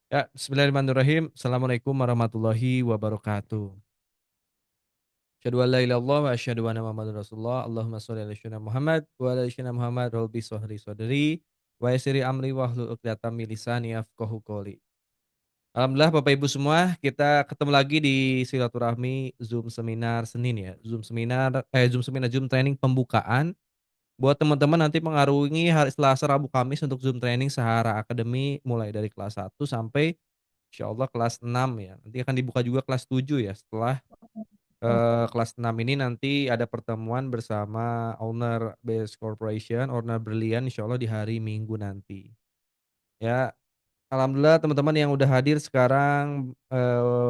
Ya, bismillahirrahmanirrahim. Assalamualaikum warahmatullahi wabarakatuh. Asyhadu an la ilaha illallah wa asyhadu anna Muhammadar Rasulullah. Allahumma shalli ala sayyidina Muhammad wa ala ali sayyidina Muhammad rabbi shrahli sadri wa yassir amri wahlul 'uqdatam min lisani yafqahu qouli. Alhamdulillah Bapak Ibu semua, kita ketemu lagi di silaturahmi Zoom seminar Senin ya. Zoom training pembukaan buat teman-teman nanti mengarungi hari Selasa, Rabu, Kamis untuk Zoom training Sahara Academy mulai dari kelas 1 sampai insyaallah kelas 6 ya. Nanti akan dibuka juga kelas 7 ya setelah, kelas 6 ini nanti ada pertemuan bersama owner Best Corporation, owner Brilian insyaallah di hari Minggu nanti. Ya, alhamdulillah teman-teman yang udah hadir sekarang,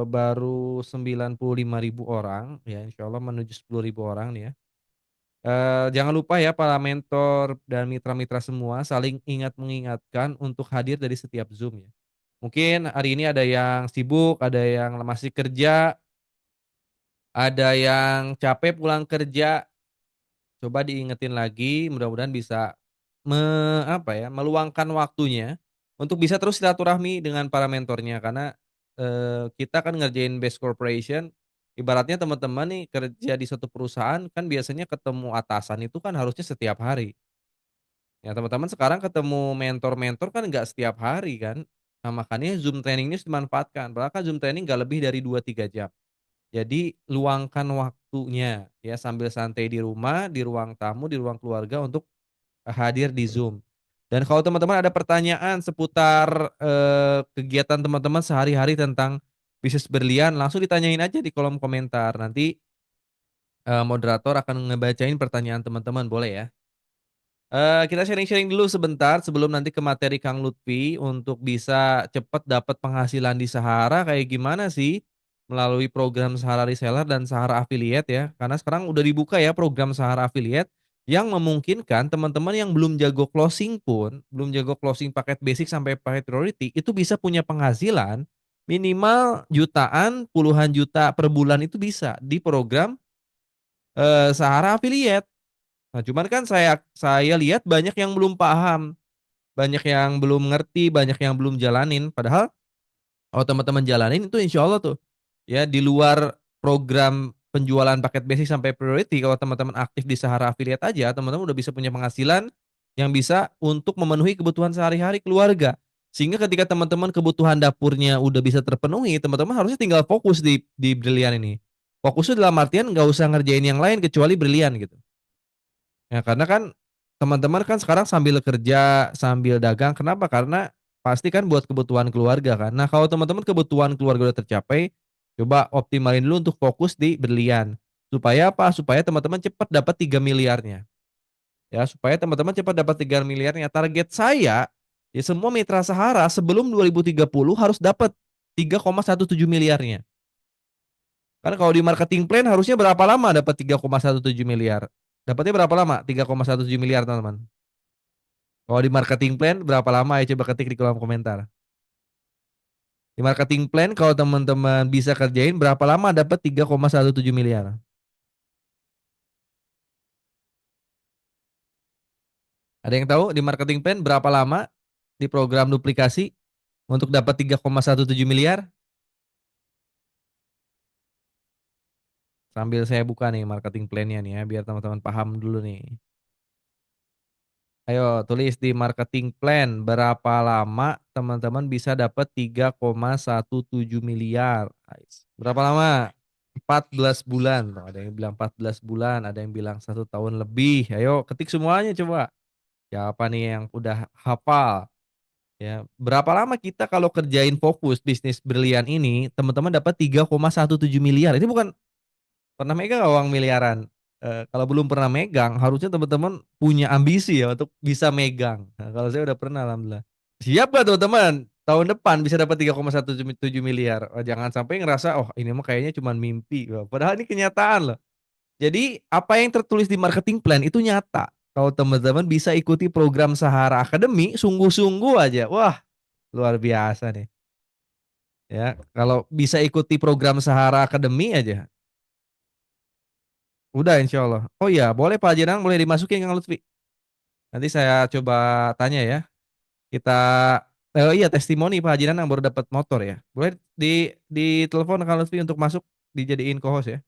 baru 95.000 orang ya, insyaallah menuju 10.000 orang nih ya. Jangan lupa ya para mentor dan mitra-mitra semua saling ingat mengingatkan untuk hadir dari setiap Zoom ya. Mungkin hari ini ada yang sibuk, ada yang masih kerja, ada yang capek pulang kerja, coba diingetin lagi mudah-mudahan bisa meluangkan waktunya untuk bisa terus silaturahmi dengan para mentornya karena, kita kan ngerjain best corporation, ibaratnya teman-teman nih kerja di suatu perusahaan kan biasanya ketemu atasan itu kan harusnya setiap hari. Ya teman-teman sekarang ketemu mentor-mentor kan nggak setiap hari kan. Nah makanya Zoom training ini harus dimanfaatkan, padahal kan Zoom training nggak lebih dari 2 3 jam. Jadi luangkan waktunya ya sambil santai di rumah, di ruang tamu, di ruang keluarga untuk hadir di Zoom. Dan kalau teman-teman ada pertanyaan seputar, kegiatan teman-teman sehari-hari tentang bisnis berlian, langsung ditanyain aja di kolom komentar. Nanti, moderator akan ngebacain pertanyaan teman-teman, boleh ya? Kita sharing-sharing dulu sebentar sebelum nanti ke materi Kang Lutfi untuk bisa cepet dapat penghasilan di Sahara kayak gimana sih, melalui program Sahara Reseller dan Sahara Affiliate ya. Karena sekarang udah dibuka ya program Sahara Affiliate yang memungkinkan teman-teman yang belum jago closing pun, belum jago closing paket basic sampai paket priority itu bisa punya penghasilan minimal jutaan, puluhan juta per bulan itu bisa di program, Sahara Affiliate. Nah, cuman kan saya lihat banyak yang belum paham, banyak yang belum ngerti, banyak yang belum jalanin. Padahal kalau teman-teman jalanin itu insyaallah tuh, ya di luar program penjualan paket basic sampai priority kalau teman-teman aktif di Sahara Affiliate aja, teman-teman udah bisa punya penghasilan yang bisa untuk memenuhi kebutuhan sehari-hari keluarga. Sehingga ketika teman-teman kebutuhan dapurnya udah bisa terpenuhi, teman-teman harusnya tinggal fokus di Brilian ini. Fokusnya dalam artian nggak usah ngerjain yang lain kecuali Brilian gitu. Ya karena kan, teman-teman kan sekarang sambil kerja, sambil dagang, kenapa? Karena pasti kan buat kebutuhan keluarga kan. Nah kalau teman-teman kebutuhan keluarga udah tercapai, coba optimalin dulu untuk fokus di berlian. Supaya apa? Supaya teman-teman cepat dapat 3 miliarnya. Ya supaya teman-teman cepat dapat 3 miliarnya. Target saya, ya semua mitra Sahara sebelum 2030 harus dapat 3,17 miliarnya. Kan kalau di marketing plan harusnya berapa lama dapat 3,17 miliar? Dapatnya berapa lama? 3,17 miliar teman-teman. Kalau di marketing plan berapa lama ya coba ketik di kolom komentar. Di marketing plan kalau teman-teman bisa kerjain berapa lama dapat 3,17 miliar? Ada yang tahu di marketing plan berapa lama di program duplikasi untuk dapat 3,17 miliar? Sambil saya buka nih marketing plan-nya nih ya biar teman-teman paham dulu nih. Ayo tulis di marketing plan berapa lama teman-teman bisa dapat 3,17 miliar. Berapa lama? 14 bulan. Tuh, ada yang bilang 14 bulan, ada yang bilang 1 tahun lebih. Ayo ketik semuanya coba. Siapa nih yang udah hafal? Ya, berapa lama kita kalau kerjain fokus bisnis berlian ini, teman-teman dapat 3,17 miliar. Ini bukan pernah megang uang miliaran. Kalau belum pernah megang, harusnya teman-teman punya ambisi ya untuk bisa megang. Nah, kalau saya udah pernah alhamdulillah. Siap gak teman-teman? Tahun depan bisa dapat 3,17 miliar. Oh, jangan sampai ngerasa, oh ini mah kayaknya cuma mimpi. Wah, padahal ini kenyataan loh. Jadi apa yang tertulis di marketing plan itu nyata. Kalau teman-teman bisa ikuti program Sahara Academy, sungguh-sungguh aja. Wah, luar biasa nih. Ya, kalau bisa ikuti program Sahara Academy aja, udah insya Allah. Oh iya, boleh Pak Jenang, boleh dimasukin Kang Lutfi. Nanti saya coba tanya ya. Kita Iya testimoni Pak Haji Nanang baru dapat motor ya. Boleh di telepon Kak Lutfi untuk masuk dijadiin co-host ya.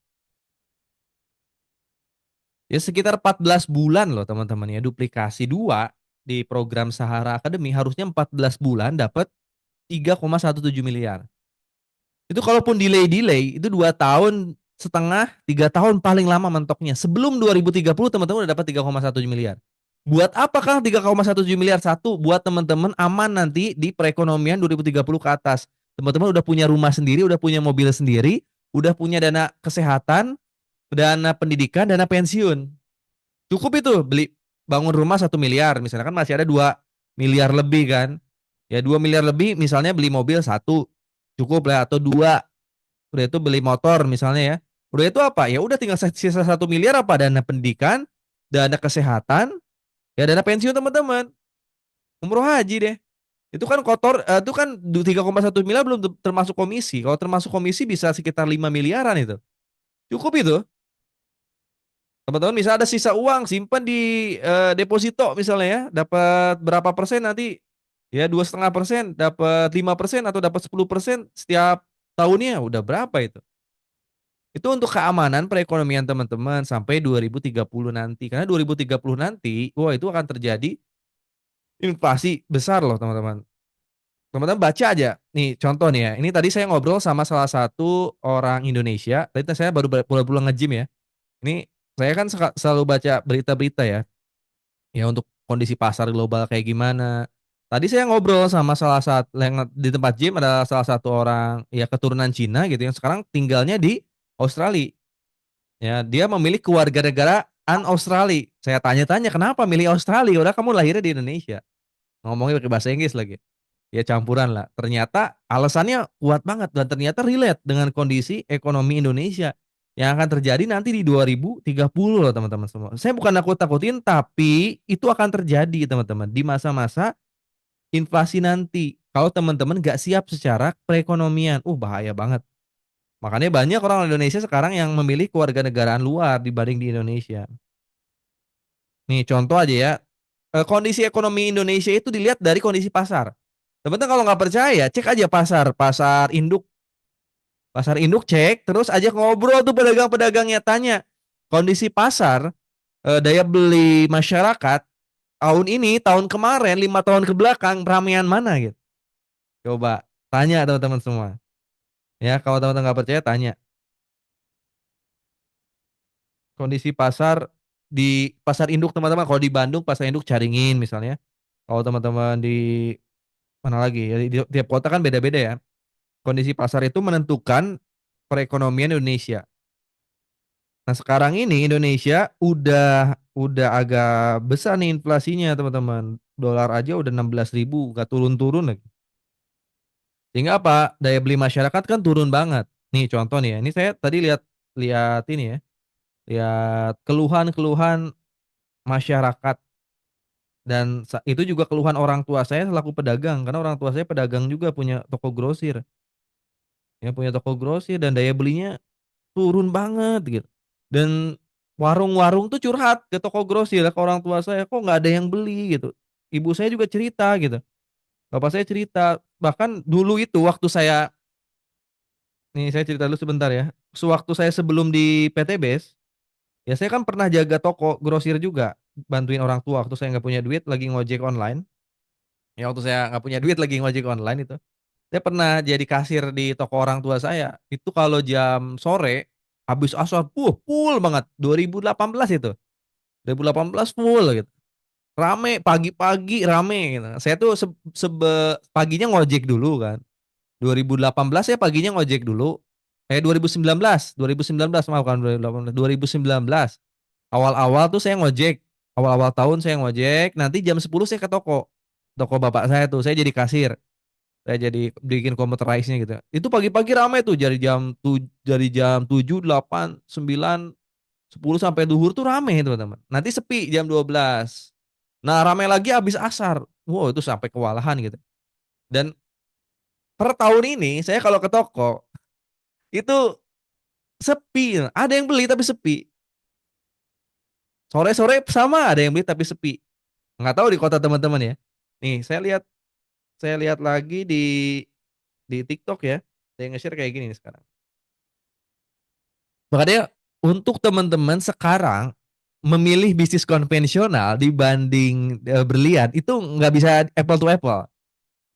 Ya sekitar 14 bulan loh teman-teman ya, duplikasi 2 di program Sahara Academy harusnya 14 bulan dapat 3,17 miliar. Itu kalaupun delay-delay itu 2 tahun setengah, 3 tahun paling lama mentoknya. Sebelum 2030 teman-teman udah dapat 3,17 miliar. Buat apakah 3,17 miliar? Satu, buat teman-teman aman nanti di perekonomian 2030 ke atas. Teman-teman udah punya rumah sendiri, udah punya mobil sendiri, udah punya dana kesehatan, dana pendidikan, dana pensiun. Cukup itu beli bangun rumah 1 miliar, misalnya kan masih ada 2 miliar lebih kan. Ya 2 miliar lebih misalnya beli mobil satu cukup lah, atau dua, udah itu beli motor misalnya ya. Udah itu apa? Ya udah tinggal sisa 1 miliar apa? Dana pendidikan, dana kesehatan, ya dana pensiun teman-teman. Umroh haji deh. Itu kan kotor, itu kan 3,1 miliar belum termasuk komisi. Kalau termasuk komisi bisa sekitar 5 miliaran itu. Cukup itu. Teman-teman bisa ada sisa uang simpan di deposito misalnya ya, dapat berapa persen nanti, ya 2,5%, dapat 5% atau dapat 10% setiap tahunnya, udah berapa itu. Itu untuk keamanan perekonomian teman-teman sampai 2030 nanti. Karena 2030 nanti, wah itu akan terjadi inflasi besar loh teman-teman. Teman-teman baca aja. Nih contoh nih ya. Ini tadi saya ngobrol sama salah satu orang Indonesia. Tadi saya baru pulang nge-gym ya. Ini saya kan selalu baca berita-berita ya. Ya untuk kondisi pasar global kayak gimana. Tadi saya ngobrol sama salah satu yang di tempat gym, ada salah satu orang ya keturunan Cina gitu yang sekarang tinggalnya di Australia. Ya, dia memilih kewarganegaraan Australia. Saya tanya-tanya kenapa milih Australia? Udah kamu lahirnya di Indonesia. Ngomongnya pakai bahasa Inggris lagi. Ya campuran lah. Ternyata alasannya kuat banget dan ternyata relate dengan kondisi ekonomi Indonesia yang akan terjadi nanti di 2030 loh teman-teman semua. Saya bukan nakut-nakutin tapi itu akan terjadi teman-teman di masa-masa inflasi nanti. Kalau teman-teman gak siap secara perekonomian, bahaya banget. Makanya banyak orang Indonesia sekarang yang memilih kewarganegaraan luar dibanding di Indonesia. Nih contoh aja ya, kondisi ekonomi Indonesia itu dilihat dari kondisi pasar. Teman-teman kalau nggak percaya, cek aja pasar pasar induk cek, terus ajak ngobrol tuh pedagang-pedagangnya, tanya kondisi pasar, daya beli masyarakat tahun ini, tahun kemarin, 5 tahun ke belakang, ramean mana gitu. Coba tanya teman-teman semua. Ya kalau teman-teman nggak percaya tanya kondisi pasar di pasar induk teman-teman. Kalau di Bandung pasar induk Caringin misalnya. Kalau teman-teman di mana lagi ya, di tiap kota kan beda-beda ya. Kondisi pasar itu menentukan perekonomian Indonesia. Nah, sekarang ini Indonesia udah agak besar nih inflasinya, teman-teman. Dolar aja udah 16.000, gak turun-turun lagi. Sehingga apa? Daya beli masyarakat kan turun banget. Nih contoh nih ya. Ini saya tadi lihat lihat ini ya, lihat keluhan-keluhan masyarakat dan itu juga keluhan orang tua saya selaku pedagang karena orang tua saya pedagang juga punya toko grosir. Ya punya toko grosir dan daya belinya turun banget gitu. Dan warung-warung tuh curhat ke toko grosir, ke orang tua saya, "Kok nggak ada yang beli?" gitu. Ibu saya juga cerita gitu, bapak saya cerita, bahkan dulu itu waktu saya nih saya cerita dulu sebentar ya, sewaktu saya sebelum di PTBS, ya saya kan pernah jaga toko grosir juga, bantuin orang tua waktu saya nggak punya duit lagi ngojek online. Ya waktu saya nggak punya duit lagi ngojek online itu, saya pernah jadi kasir di toko orang tua saya. Itu kalau jam sore, habis asar, full banget, 2018 itu. 2018 full gitu. Rame, pagi-pagi rame gitu. Saya tuh paginya ngojek dulu kan. 2018 saya paginya ngojek dulu. 2019 maaf kan 2018, 2019. Awal-awal tuh saya ngojek. Awal-awal tahun saya ngojek, nanti jam 10 saya ke toko. Toko bapak saya tuh, saya jadi kasir. Saya jadi bikin computerize-nya gitu. Itu pagi-pagi rame tuh dari jam 7, 8, 9, 10 sampai duhur tuh rame teman-teman. Nanti sepi jam 12. Nah, rame lagi habis asar. Wow, itu sampai kewalahan gitu. Dan per tahun ini saya kalau ke toko itu sepi. Ada yang beli tapi sepi. Sore-sore sama ada yang beli tapi sepi. Nggak tahu di kota teman-teman ya. Nih, saya lihat saya lihat lagi di TikTok ya, ada yang nge-share kayak gini nih sekarang. Makanya untuk teman-teman sekarang memilih bisnis konvensional dibanding berlian itu nggak bisa apple to apple.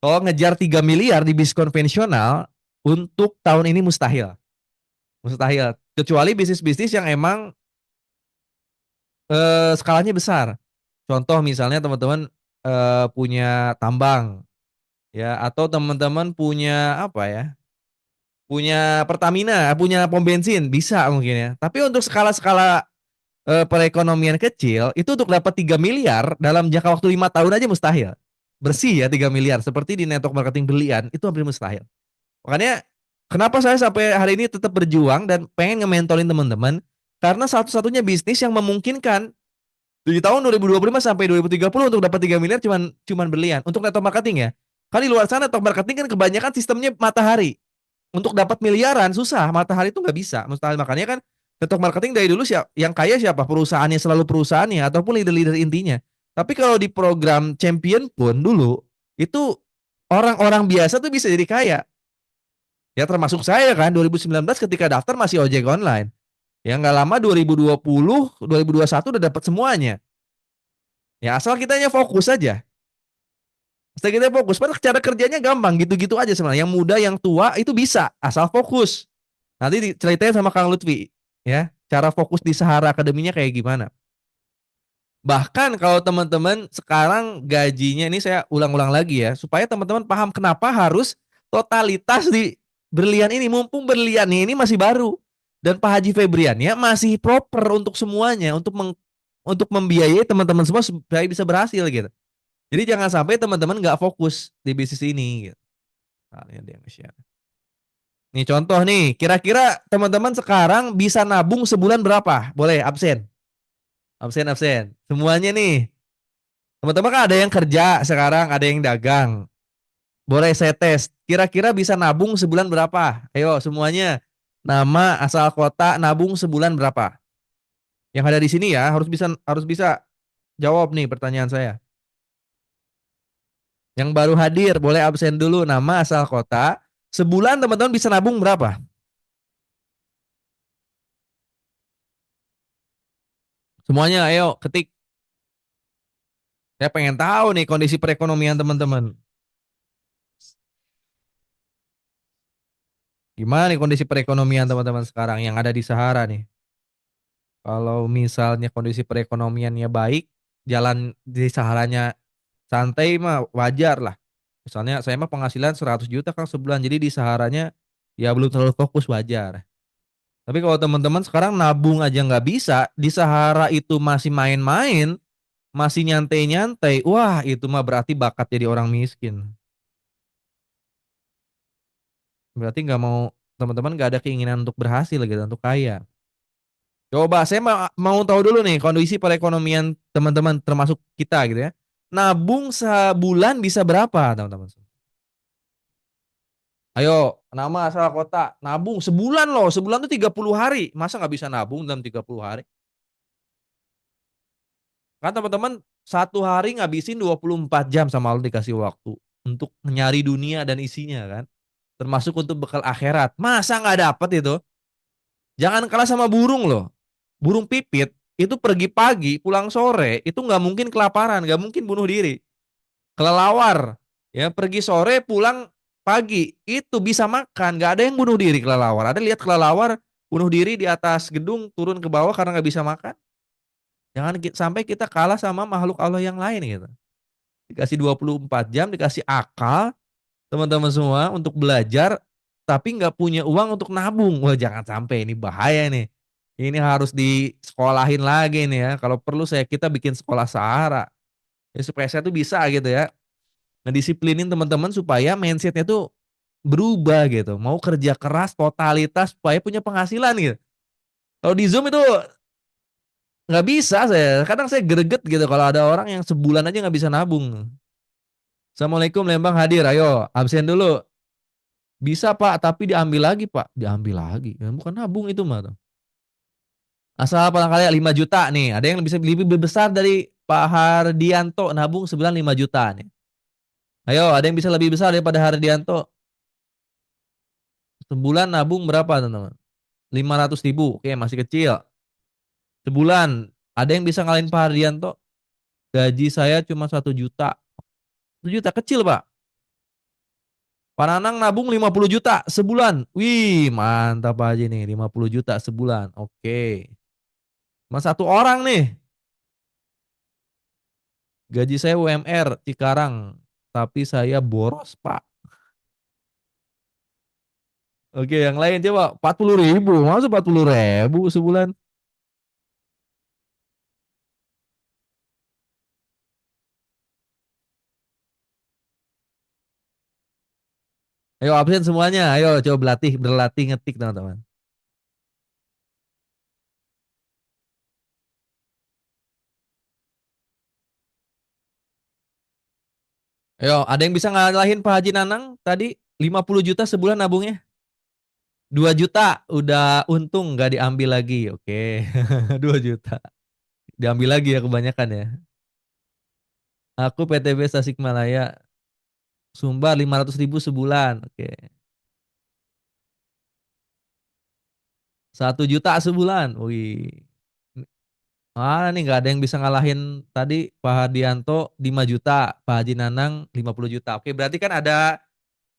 Kalau ngejar 3 miliar di bisnis konvensional untuk tahun ini mustahil. Mustahil. Kecuali bisnis-bisnis yang emang skalanya besar. Contoh misalnya teman-teman punya tambang ya atau teman-teman punya apa ya? Punya Pertamina, punya pom bensin bisa mungkin ya. Tapi untuk skala-skala perekonomian kecil itu untuk dapat 3 miliar dalam jangka waktu 5 tahun aja mustahil. Bersih ya 3 miliar seperti di network marketing berlian itu hampir mustahil. Makanya kenapa saya sampai hari ini tetap berjuang dan pengen nge-mentorin teman-teman karena satu-satunya bisnis yang memungkinkan di tahun 2025 sampai 2030 untuk dapat 3 miliar cuman berlian untuk network marketing ya. Kan di luar sana network marketing kan kebanyakan sistemnya matahari. Untuk dapat miliaran susah, matahari itu nggak bisa, mustahil. Makanya kan network marketing dari dulu yang kaya siapa? Perusahaannya, selalu perusahaannya ataupun leader-leader intinya. Tapi kalau di program champion pun dulu itu orang-orang biasa tuh bisa jadi kaya. Ya termasuk saya kan 2019 ketika daftar masih ojek online. Ya nggak lama 2020, 2021 udah dapat semuanya. Ya asal kitanya fokus aja. Asal kita fokus, padahal cara kerjanya gampang gitu-gitu aja sebenarnya. Yang muda, yang tua itu bisa asal fokus. Nanti diceritain sama Kang Lutfi ya, cara fokus di Sahara Akademinya kayak gimana. Bahkan kalau teman-teman sekarang gajinya ini saya ulang-ulang lagi ya, supaya teman-teman paham kenapa harus totalitas di berlian ini. Mumpung berlian ini masih baru dan Pak Haji Febrian ya masih proper untuk semuanya, untuk membiayai teman-teman semua supaya bisa berhasil gitu. Jadi jangan sampai teman-teman nggak fokus di bisnis ini gitu. Nah, ini dia nge-share. Nih contoh nih, kira-kira teman-teman sekarang bisa nabung sebulan berapa? Boleh absen. Absen absen. Semuanya nih. Teman-teman kan ada yang kerja sekarang, ada yang dagang. Boleh saya tes. Kira-kira bisa nabung sebulan berapa? Ayo semuanya. Nama, asal kota, nabung sebulan berapa? Yang ada di sini ya, harus bisa jawab nih pertanyaan saya. Yang baru hadir, boleh absen dulu nama, asal kota. Sebulan teman-teman bisa nabung berapa? Semuanya ayo ketik. Saya pengen tahu nih kondisi perekonomian teman-teman. Gimana nih kondisi perekonomian teman-teman sekarang yang ada di Sahara nih? Kalau misalnya kondisi perekonomiannya baik, jalan di Saharanya santai mah wajar lah. Misalnya saya mah penghasilan 100 juta Kang sebulan, jadi di Saharanya ya belum terlalu fokus wajar. Tapi kalau teman-teman sekarang nabung aja nggak bisa, di Sahara itu masih main-main, masih nyantai-nyantai, wah itu mah berarti bakat jadi orang miskin. Berarti nggak mau teman-teman nggak ada keinginan untuk berhasil gitu, untuk kaya. Coba saya mau tahu dulu nih kondisi perekonomian teman-teman termasuk kita gitu ya. Nabung sebulan bisa berapa teman-teman? Ayo, nama asal kota, nabung sebulan loh, sebulan tuh 30 hari. Masa nggak bisa nabung dalam 30 hari? Kan teman-teman satu hari ngabisin 24 jam sama Allah dikasih waktu untuk nyari dunia dan isinya kan. Termasuk untuk bekal akhirat. Masa nggak dapet itu? Jangan kalah sama burung loh. Burung pipit itu pergi pagi, pulang sore, itu nggak mungkin kelaparan, nggak mungkin bunuh diri. Kelelawar, ya pergi sore, pulang pagi, itu bisa makan, nggak ada yang bunuh diri kelelawar. Ada lihat kelelawar bunuh diri di atas gedung, turun ke bawah karena nggak bisa makan. Jangan sampai kita kalah sama makhluk Allah yang lain gitu. Dikasih 24 jam, dikasih akal, teman-teman semua untuk belajar, tapi nggak punya uang untuk nabung. Wah jangan sampai, ini bahaya nih. Ini harus disekolahin lagi nih ya. Kalau perlu kita bikin sekolah Sahara. Ya, supaya saya tuh bisa gitu ya. Ngedisiplinin teman-teman supaya mindsetnya tuh berubah gitu. Mau kerja keras, totalitas, supaya punya penghasilan gitu. Kalau di Zoom itu nggak bisa saya. Kadang saya greget gitu kalau ada orang yang sebulan aja nggak bisa nabung. Assalamualaikum Lembang hadir, ayo absen dulu. Bisa Pak, tapi diambil lagi Pak. Diambil lagi, ya, bukan nabung itu mah. Asal barangkali 5 juta nih. Ada yang bisa lebih besar dari Pak Hardianto nabung sebulan 5 juta nih. Ayo, ada yang bisa lebih besar daripada Hardianto? Sebulan nabung berapa, teman-teman? 500.000. Oke, masih kecil. Sebulan. Ada yang bisa ngalahin Pak Hardianto? Gaji saya cuma 1 juta. 1 juta kecil, Pak. Pak Nanang nabung 50 juta sebulan. Wih, mantap Pak Haji nih. 50 juta sebulan. Oke. Mas satu orang nih. Gaji saya UMR Cikarang. Tapi saya boros, Pak. Oke, yang lain coba. 40.000. Masa 40.000 sebulan? Ayo absen semuanya. Ayo coba berlatih ngetik teman-teman. Ayo, ada yang bisa ngalahin Pak Haji Nanang tadi 50 juta sebulan nabungnya? 2 juta udah untung nggak diambil lagi. Oke. 2 juta. Diambil lagi ya kebanyakan ya. Aku PTB Tasikmalaya Sumbar 500.000 sebulan. Oke. 1 juta sebulan. Wih. Nih nggak ada yang bisa ngalahin tadi Pak Hardianto 5 juta, Pak Haji Nanang 50 juta. Oke, berarti kan ada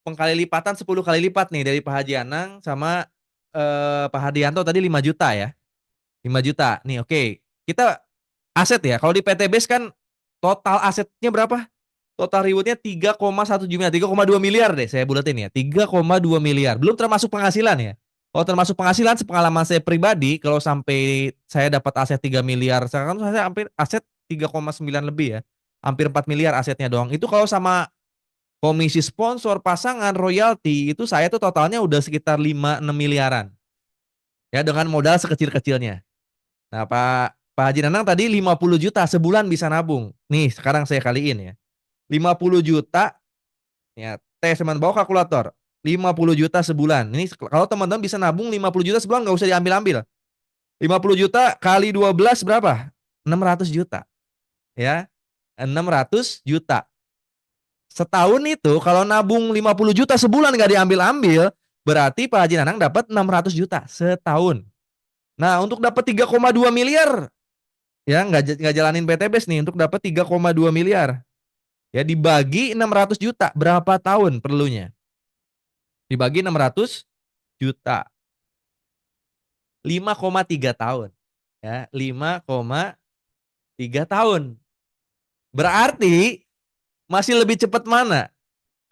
pengkali lipatan 10 kali lipat nih dari Pak Haji Anang sama Pak Hardianto tadi 5 juta ya. 5 juta. Nih oke. Kita aset ya. Kalau di PT BES kan total asetnya berapa? Total rewardnya 3,1 miliar, 3,2 miliar deh saya bulatin ya. 3,2 miliar. Belum termasuk penghasilan ya. Kalau termasuk penghasilan, sepengalaman saya pribadi, kalau sampai saya dapat aset 3 miliar, sekarang saya hampir aset 3,9 lebih ya. Hampir 4 miliar asetnya doang. Itu kalau sama komisi sponsor, pasangan, royalti, itu saya tuh totalnya udah sekitar 5-6 miliaran. Ya dengan modal sekecil-kecilnya. Nah, Pak Haji Nanang tadi 50 juta sebulan bisa nabung. Nih, sekarang saya kaliin ya. 50 juta, ya, tes teman bawa kalkulator. 50 juta sebulan. Ini kalau teman-teman bisa nabung 50 juta sebulan nggak usah diambil-ambil. 50 juta kali 12 berapa? 600 juta. Ya, 600 juta. Setahun itu kalau nabung 50 juta sebulan nggak diambil-ambil, berarti Pak Haji Nanang dapat 600 juta setahun. Nah, untuk dapat 3,2 miliar, ya nggak jalanin PTBS nih, untuk dapat 3,2 miliar. Ya dibagi 600 juta, berapa tahun perlunya? Dibagi 600 juta, 5,3 tahun. Ya, 5,3 tahun. Berarti masih lebih cepat mana?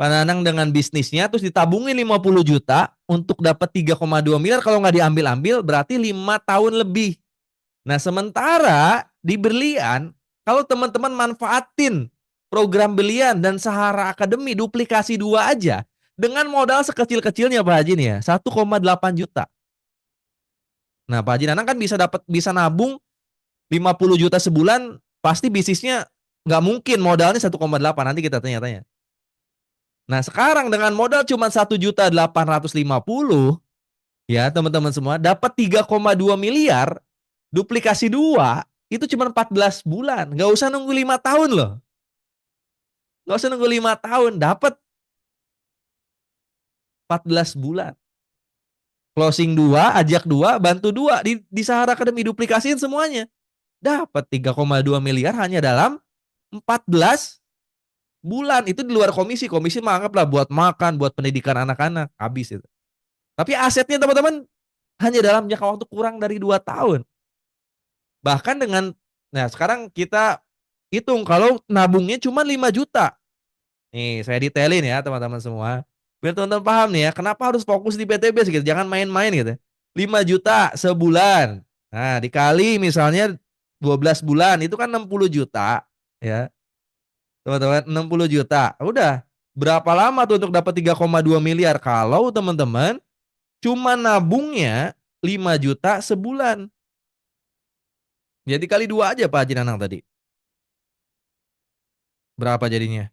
Pak Nanang dengan bisnisnya terus ditabungin 50 juta untuk dapat 3,2 miliar, kalau nggak diambil-ambil berarti 5 tahun lebih. Nah, sementara di berlian kalau teman-teman manfaatin program belian dan Sahara Academy duplikasi dua aja dengan modal sekecil-kecilnya Pak Haji nih ya, 1,8 juta. Nah, Pak Haji Nanang kan bisa nabung 50 juta sebulan, pasti bisnisnya nggak mungkin modalnya 1,8, nanti kita tanya-tanya. Nah, sekarang dengan modal cuma 1,850 juta, ya teman-teman semua, dapat 3,2 miliar, duplikasi dua, itu cuma 14 bulan. Nggak usah nunggu 5 tahun loh. Nggak usah nunggu 5 tahun, dapat 14 bulan. Closing dua, ajak dua, bantu dua. Di Sahara Academy duplikasiin semuanya. Dapat 3,2 miliar hanya dalam 14 bulan. Itu di luar komisi. Komisi menganggaplah buat makan, buat pendidikan anak-anak. Habis itu. Tapi asetnya teman-teman hanya dalam jangka waktu kurang dari 2 tahun. Bahkan dengan, nah sekarang kita hitung kalau nabungnya cuma 5 juta. Nih saya detailin ya teman-teman semua. Biar teman-teman paham nih ya, kenapa harus fokus di PTB gitu. Jangan main-main gitu. 5 juta sebulan. Nah dikali misalnya 12 bulan itu kan 60 juta. Ya teman-teman, 60 juta. Udah berapa lama tuh untuk dapat 3,2 miliar kalau teman-teman cuma nabungnya 5 juta sebulan. Jadi kali dua aja Pak Haji Nanang tadi. Berapa jadinya?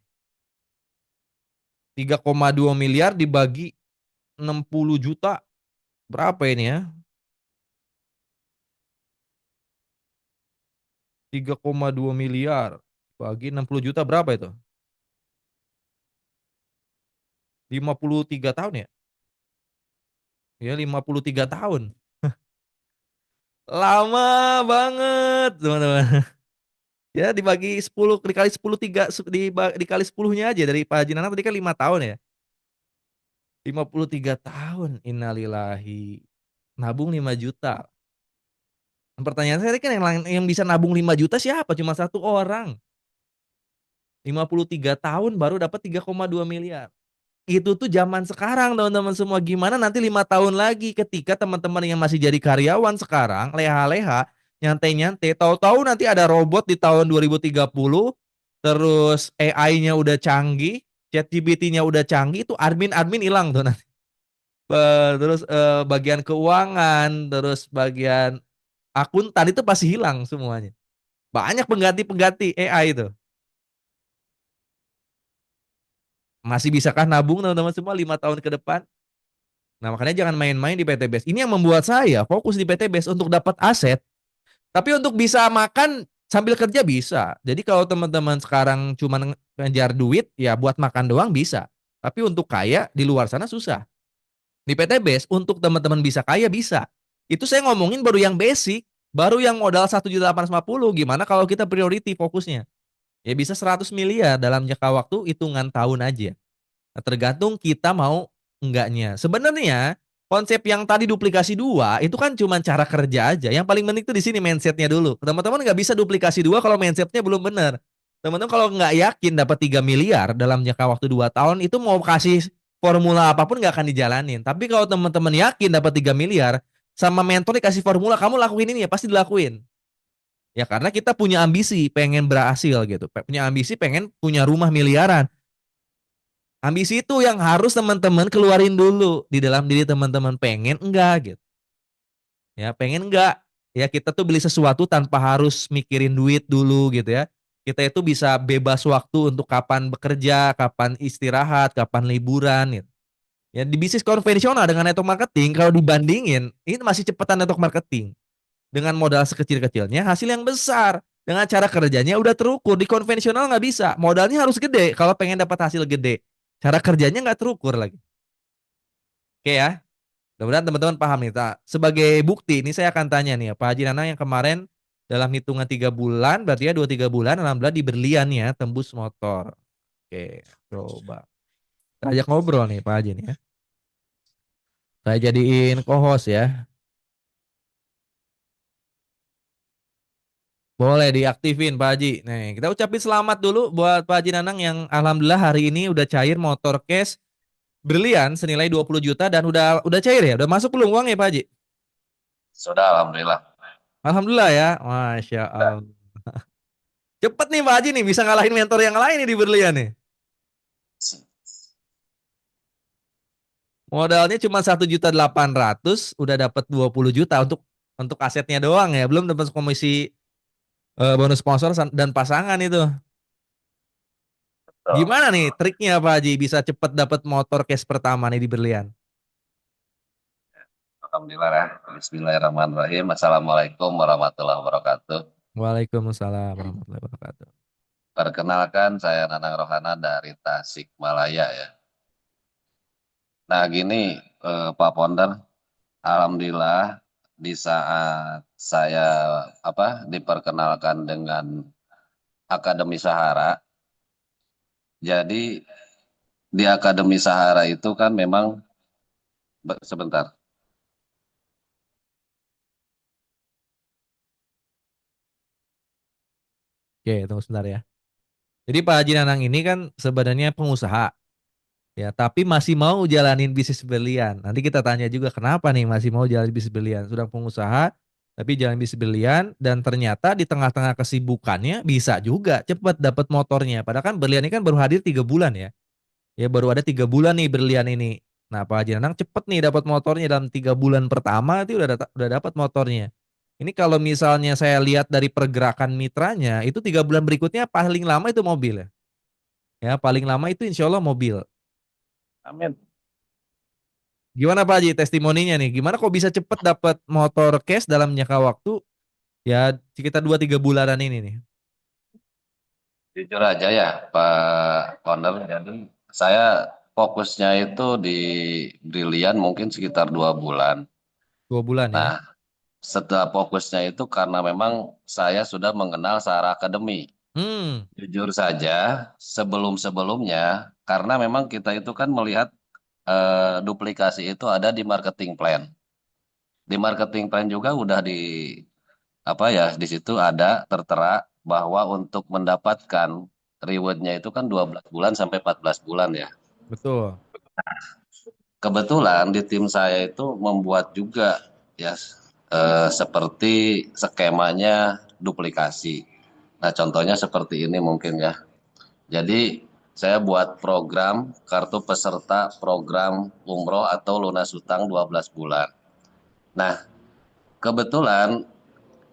3,2 miliar dibagi 60 juta. Berapa ini ya? 3,2 miliar bagi 60 juta berapa itu? 53 tahun ya? Ya 53 tahun. Lama banget, teman-teman. Ya dibagi 10 dikali 10 dikali 10-nya aja dari Pak Haji Nanang tadi kan 5 tahun ya. 53 tahun, innalillahi. Nabung 5 juta. Pertanyaan saya tadi kan yang bisa nabung 5 juta siapa? Cuma satu orang. 53 tahun baru dapat 3,2 miliar. Itu tuh zaman sekarang teman-teman semua. Gimana nanti 5 tahun lagi ketika teman-teman yang masih jadi karyawan sekarang leha-leha, nyantai-nyantai, tahu-tahu nanti ada robot di tahun 2030, terus AI-nya udah canggih, ChatGPT-nya udah canggih, itu admin-admin hilang tuh nanti. Terus bagian keuangan, terus bagian akuntan itu pasti hilang semuanya. Banyak pengganti-pengganti AI itu. Masih bisakah nabung teman-teman semua 5 tahun ke depan? Nah, makanya jangan main-main di PT BES. Ini yang membuat saya fokus di PT BES untuk dapat aset, tapi untuk bisa makan sambil kerja bisa. Jadi kalau teman-teman sekarang cuma ngejar duit, ya buat makan doang bisa. Tapi untuk kaya di luar sana susah. Di PT BES untuk teman-teman bisa kaya bisa. Itu saya ngomongin baru yang basic, baru yang modal 1.850.000. Gimana kalau kita priority fokusnya? Ya bisa 100 miliar dalam jangka waktu hitungan tahun aja. Nah, tergantung kita mau enggaknya. Sebenarnya konsep yang tadi duplikasi dua itu kan cuma cara kerja aja. Yang paling penting itu di sini mindsetnya dulu. Teman-teman nggak bisa duplikasi dua kalau mindsetnya belum benar. Teman-teman kalau nggak yakin dapat 3 miliar dalam jangka waktu 2 tahun itu mau kasih formula apapun nggak akan dijalanin. Tapi kalau teman-teman yakin dapat 3 miliar sama mentor dikasih formula kamu lakuin ini ya pasti dilakuin. Ya karena kita punya ambisi pengen berhasil gitu. Punya ambisi pengen punya rumah miliaran. Ambisi itu yang harus teman-teman keluarin dulu di dalam diri teman-teman. Pengen enggak gitu. Ya, pengen enggak? Ya kita tuh beli sesuatu tanpa harus mikirin duit dulu gitu ya. Kita itu bisa bebas waktu untuk kapan bekerja, kapan istirahat, kapan liburan gitu. Ya di bisnis konvensional dengan network marketing kalau dibandingin ini masih cepetan network marketing. Dengan modal sekecil-kecilnya hasil yang besar. Dengan cara kerjanya udah terukur. Di konvensional nggak bisa. Modalnya harus gede kalau pengen dapat hasil gede. Cara kerjanya nggak terukur lagi. Oke ya. Mudah-mudahan teman-teman paham nih. Sebagai bukti, ini saya akan tanya nih ya, Pak Haji Nanang yang kemarin dalam hitungan 3 bulan, berarti ya 2-3 bulan, alhamdulillah di berlian ya, tembus motor. Oke, coba. Kita ajak ngobrol nih Pak Haji nih ya. Saya jadiin co-host ya. Boleh diaktifin Pak Haji. Nih, kita ucapin selamat dulu buat Pak Haji Nanang yang alhamdulillah hari ini udah cair motor cash berlian senilai 20 juta dan udah cair ya? Udah masuk belum uangnya Pak Haji? Sudah, alhamdulillah. Alhamdulillah ya. Masya Allah. Cepet nih Pak Haji nih bisa ngalahin mentor yang lain nih di berlian nih. Modalnya cuma 1.800.000 udah dapat 20 juta untuk asetnya doang ya. Belum dapat komisi bonus sponsor dan pasangan itu. Betul. Gimana nih triknya Pak Haji bisa cepet dapat motor cash pertama nih di berlian? Alhamdulillah ya. Bismillahirrahmanirrahim. Assalamualaikum warahmatullahi wabarakatuh. Waalaikumsalam warahmatullahi wabarakatuh. Perkenalkan, saya Nanang Rohana dari Tasikmalaya ya. Nah gini, Pak Ponder, alhamdulillah di saat saya diperkenalkan dengan Akademi Sahara. Jadi di Akademi Sahara itu kan memang sebentar. Oke, tunggu sebentar ya. Jadi Pak Haji Nanang ini kan sebenarnya pengusaha ya, tapi masih mau jalanin bisnis berlian. Nanti kita tanya juga kenapa nih masih mau jalanin bisnis berlian. Sudah pengusaha tapi jalan bisnis berlian dan ternyata di tengah-tengah kesibukannya bisa juga cepet dapat motornya. Padahal kan berlian ini kan baru hadir 3 bulan ya. Ya baru ada 3 bulan nih berlian ini. Nah Pak Haji Nanang cepet nih dapat motornya dalam 3 bulan pertama itu udah dapat motornya. Ini kalau misalnya saya lihat dari pergerakan mitranya itu 3 bulan berikutnya paling lama itu mobil ya. Ya paling lama itu insya Allah mobil. Amin. Gimana Pak Haji testimoninya nih? Gimana kok bisa cepet dapat motor cash dalam jangka waktu ya sekitar 2-3 bulanan ini nih? Jujur aja ya Pak Ponder, jadi saya fokusnya itu di Brilian mungkin sekitar 2 bulan. 2 bulan ya? Nah, setelah fokusnya itu karena memang saya sudah mengenal Sahara Academy. Hmm, Jujur saja, sebelum-sebelumnya, karena memang kita itu kan melihat duplikasi itu ada di marketing plan. Di marketing plan juga udah di apa ya, di situ ada tertera bahwa untuk mendapatkan rewardnya itu kan 12 bulan sampai 14 bulan ya. betul. Kebetulan di tim saya itu membuat juga ya seperti skemanya duplikasi. Nah, contohnya seperti ini mungkin ya. Jadi saya buat program kartu peserta program umroh atau lunas hutang 12 bulan. Nah, kebetulan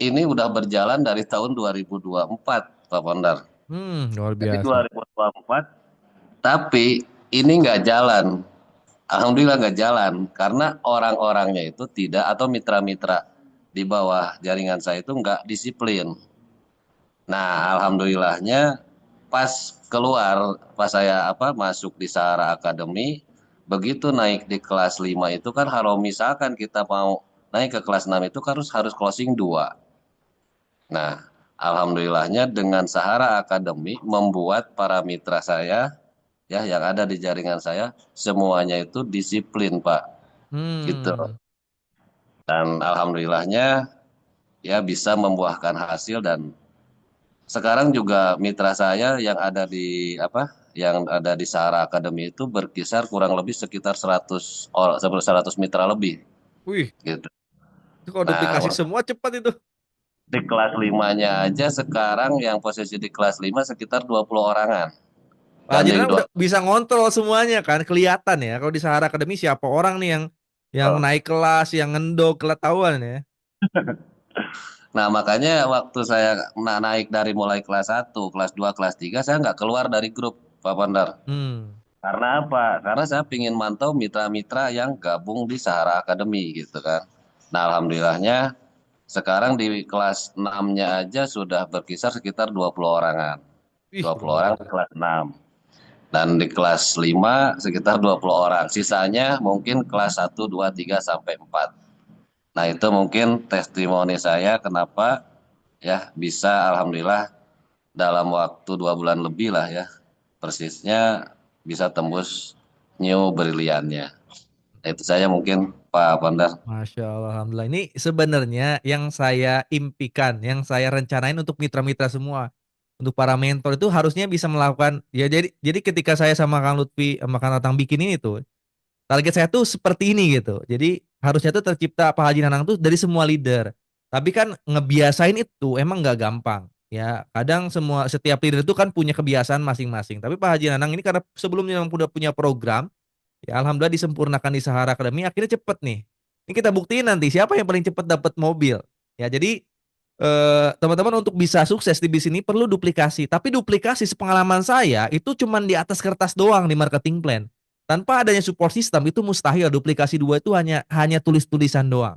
ini udah berjalan dari tahun 2024, Pak Pondar. Luar Jadi biasa. 2024, tapi ini nggak jalan. Alhamdulillah nggak jalan karena orang-orangnya itu tidak atau mitra-mitra di bawah jaringan saya itu nggak disiplin. Nah, alhamdulillahnya pas saya masuk di Sahara Academy, begitu naik di kelas 5 itu kan kalau misalkan kita mau naik ke kelas 6 itu harus harus closing 2. Nah, alhamdulillahnya dengan Sahara Academy membuat para mitra saya ya yang ada di jaringan saya semuanya itu disiplin, Pak. Gitu. Hmm, Dan alhamdulillahnya ya bisa membuahkan hasil dan sekarang juga mitra saya yang ada di yang ada di Sahara Academy itu berkisar kurang lebih sekitar 100 orang, 100 mitra lebih wih, gitu. itu kalau Nah, duplikasi semua cepat itu. di kelas 5-nya aja sekarang yang posisi di kelas 5 sekitar 20 orangan. Pak Dan Haji di Nanang dua udah bisa ngontrol semuanya kan, kelihatan ya. Kalau di Sahara Academy siapa orang nih yang naik kelas, yang ngendog, ketahuan ya. Nah, makanya waktu saya naik dari mulai kelas 1, kelas 2, kelas 3 saya nggak keluar dari grup, Pak Pandar. Hmm, Karena apa? Karena saya ingin mantau mitra-mitra yang gabung di Sahara Academy gitu kan. Nah, alhamdulillahnya sekarang di kelas 6-nya aja sudah berkisar sekitar 20 orangan. wih, 20 luar orang di biasa. kelas 6. Dan di kelas 5 sekitar 20 orang. Sisanya mungkin kelas 1, 2, 3 sampai 4. Nah, itu mungkin testimoni saya kenapa ya bisa alhamdulillah dalam waktu 2 bulan lebih lah ya persisnya bisa tembus new briliannya. Itu saya mungkin Pak Pondar. Masya Allah, Alhamdulillah. Ini sebenarnya yang saya impikan, yang saya rencanain untuk mitra-mitra semua. Untuk para mentor itu harusnya bisa melakukan, ya jadi ketika saya sama Kang Lutfi, sama Kang Tatang bikin ini tuh, target saya tuh seperti ini gitu. Jadi harusnya tuh tercipta Pak Haji Nanang tuh dari semua leader. Tapi kan ngebiasain itu emang nggak gampang. Ya, kadang setiap leader itu kan punya kebiasaan masing-masing. Tapi Pak Haji Nanang ini karena sebelumnya memang udah punya program, ya alhamdulillah disempurnakan di Sahara Academy, akhirnya cepet nih. Ini kita buktiin nanti siapa yang paling cepet dapat mobil. Ya, jadi teman-teman untuk bisa sukses di bisnis ini perlu duplikasi. Tapi duplikasi sepengalaman saya itu cuman di atas kertas doang di marketing plan. Tanpa adanya support system itu mustahil. Duplikasi dua itu hanya tulis-tulisan doang.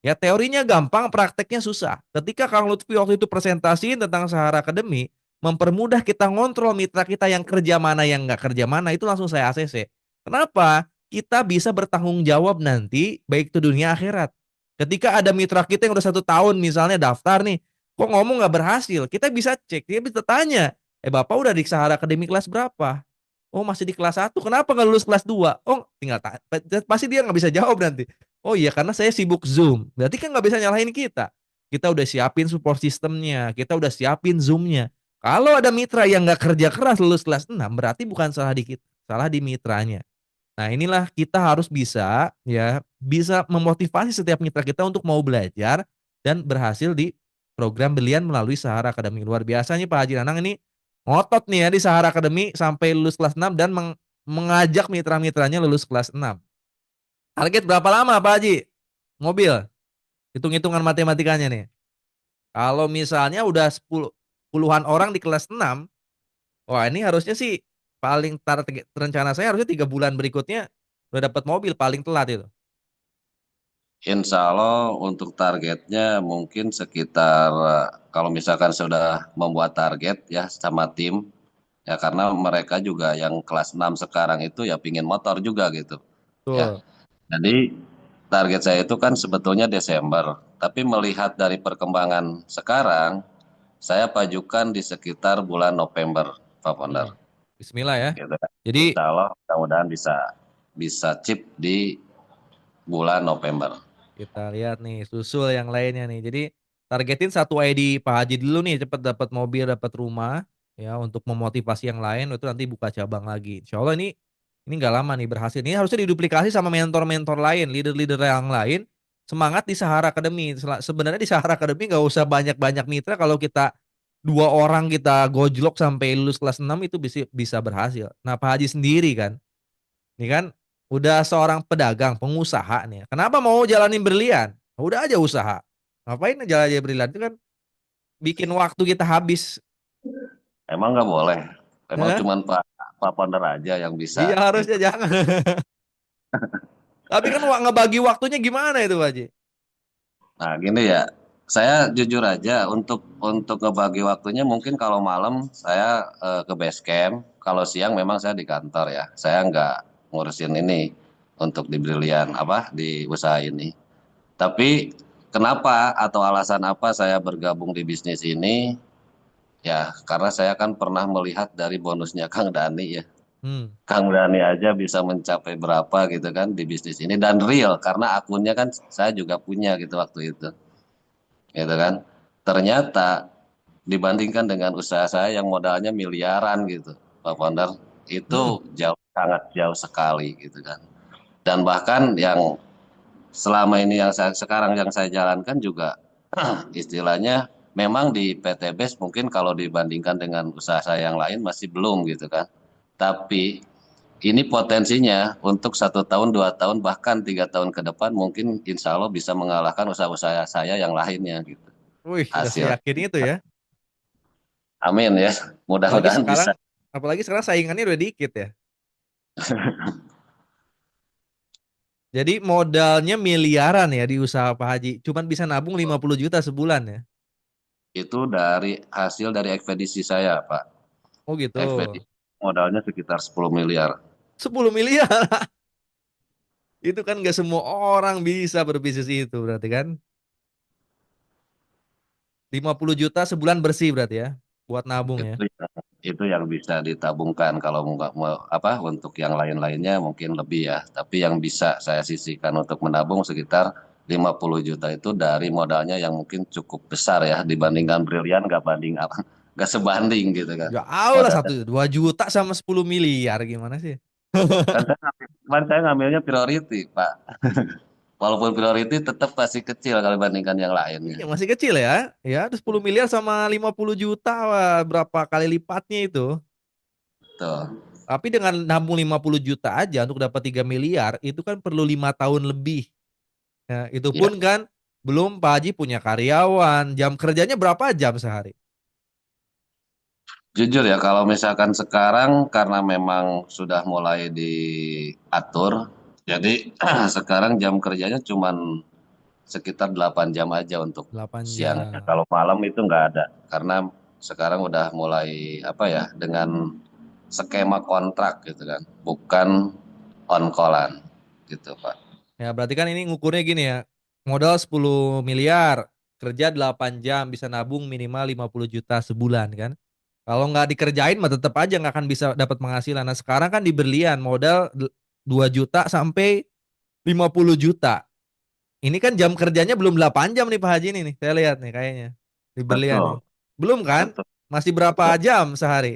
Ya teorinya gampang, prakteknya susah. Ketika Kang Lutfi waktu itu presentasiin tentang Sahara Academy, mempermudah kita ngontrol mitra kita yang kerja mana yang nggak kerja mana itu langsung saya ACC. Kenapa? Kita bisa bertanggung jawab nanti baik itu dunia akhirat. Ketika ada mitra kita yang udah 1 tahun misalnya daftar nih, kok ngomong nggak berhasil, kita bisa cek, dia bisa tanya, Bapak udah di Sahara Academy kelas berapa? Oh masih di kelas 1, kenapa nggak lulus kelas 2? Oh tinggal pasti dia nggak bisa jawab nanti. Oh iya karena saya sibuk Zoom. Berarti kan nggak bisa nyalahin kita. Kita udah siapin support sistemnya, kita udah siapin Zoom-nya. Kalau ada mitra yang nggak kerja keras lulus kelas 6, berarti bukan salah di kita, salah di mitranya. Nah inilah kita harus bisa ya bisa memotivasi setiap mitra kita untuk mau belajar dan berhasil di program Belian melalui Sahara Academy. Luar biasa nih Pak Haji Nanang ini ngotot nih ya di Sahara Academy sampai lulus kelas 6 dan mengajak mitra-mitranya lulus kelas 6. Target berapa lama Pak Haji? Mobil. Hitung-hitungan matematikanya nih. Kalau misalnya udah 10 puluhan orang di kelas 6, wah ini harusnya sih paling rencana saya harusnya 3 bulan berikutnya udah dapat mobil paling telat itu. Insya Allah untuk targetnya mungkin sekitar kalau misalkan sudah membuat target ya sama tim Ya karena mereka juga yang kelas 6 sekarang itu ya pingin motor juga gitu. Ya. Betul. Jadi target saya itu kan sebetulnya Desember, tapi melihat dari perkembangan sekarang, saya pajukan di sekitar bulan November, Pak Ponder. Hmm. Bismillah ya. Gitu kan. Jadi Insya Allah mudah-mudahan bisa bisa chip di bulan November. kita lihat nih susul yang lainnya nih. Jadi targetin satu ID Pak Haji dulu nih cepet dapat mobil, dapat rumah ya untuk memotivasi yang lain itu nanti buka cabang lagi. Insya Allah ini nggak lama nih berhasil. Ini harusnya diduplikasi sama mentor-mentor lain, leader-leader yang lain. Semangat di Sahara Academy. Sebenarnya di Sahara Academy nggak usah banyak-banyak mitra kalau kita dua orang kita gojlok sampai lulus kelas 6 itu bisa berhasil. Nah, Pak Haji sendiri kan ini kan udah seorang pedagang, pengusaha nih. Kenapa mau jalanin berlian? Udah aja usaha. Ngapain jalanin berlian itu kan bikin waktu kita habis. Emang nggak boleh. Emang Heeh. cuman Pak Pak Ponder aja yang Iya bisa harusnya gitu. jangan. Tapi kan ngebagi waktunya gimana itu Pak Haji? Nah, gini ya. Saya jujur aja untuk ngebagi waktunya mungkin kalau malam saya ke base camp, kalau siang memang saya di kantor ya. Saya nggak ngurusin ini untuk di Brilian apa di usaha ini. Tapi kenapa atau alasan apa saya bergabung di bisnis ini? Ya, karena saya kan pernah melihat dari bonusnya Kang Dani ya. Hmm. Kang Dani aja bisa mencapai berapa gitu kan di bisnis ini dan real karena akunnya kan saya juga punya gitu waktu itu. Gitu kan. Ternyata dibandingkan dengan usaha saya yang modalnya miliaran gitu, Pak Ponder, Hmm. itu jauh sangat jauh sekali gitu kan. Dan bahkan yang selama ini yang saya sekarang yang saya jalankan juga istilahnya memang di PT BES mungkin kalau dibandingkan dengan usaha saya yang lain masih belum gitu kan. Tapi ini potensinya untuk 1 tahun, 2 tahun, bahkan 3 tahun ke depan mungkin insya Allah bisa mengalahkan usaha-usaha saya yang lainnya gitu. Wih, udah Hasil. seyakin itu ya. Amin ya. Apalagi Mudah-mudahan sekarang bisa. apalagi sekarang saingannya udah dikit ya. Jadi modalnya miliaran ya di usaha Pak Haji. Cuman bisa nabung 50 juta sebulan ya. Itu dari hasil dari ekspedisi saya, Pak. Oh gitu. Ekspedisi modalnya sekitar 10 miliar. 10 miliar. Itu kan nggak semua orang bisa berbisnis itu berarti kan. 50 juta sebulan bersih berarti ya. Buat nabung ya. Itu yang bisa ditabungkan kalau nggak mau apa untuk yang lain-lainnya mungkin lebih ya. Tapi yang bisa saya sisihkan untuk menabung sekitar 50 juta itu dari modalnya yang mungkin cukup besar ya dibandingkan Brilian nggak banding apa nggak sebanding gitu kan Jauh lah modalnya. 2 juta sama 10 miliar gimana sih? Kan saya ngambilnya priority Pak. Walaupun priority tetap pasti kecil kalau dibandingkan yang lainnya. Iya masih kecil ya. Ya ada 10 miliar sama 50 juta wah, berapa kali lipatnya itu. Tuh. Tapi dengan nabung 50 juta aja untuk dapat 3 miliar itu kan perlu 5 tahun lebih. Ya, itu Ya, pun kan belum Pak Haji punya karyawan. Jam kerjanya berapa jam sehari? jujur ya kalau misalkan sekarang karena memang sudah mulai diatur, jadi sekarang jam kerjanya cuman sekitar 8 jam aja untuk 8 siangnya. jam. Kalau malam itu nggak ada karena sekarang udah mulai apa ya dengan skema kontrak gitu kan, bukan on callan gitu Pak. Ya berarti kan ini ngukurnya gini ya. Modal 10 miliar, kerja 8 jam bisa nabung minimal 50 juta sebulan kan. Kalau nggak dikerjain mah tetap aja nggak akan bisa dapat penghasilan. Nah sekarang kan di berlian modal 2 juta sampai 50 juta. Ini kan jam kerjanya belum 8 jam nih Pak Haji ini nih. Saya lihat nih kayaknya. Di berlian nih. Betul, Belum kan? betul, Masih berapa betul. jam sehari?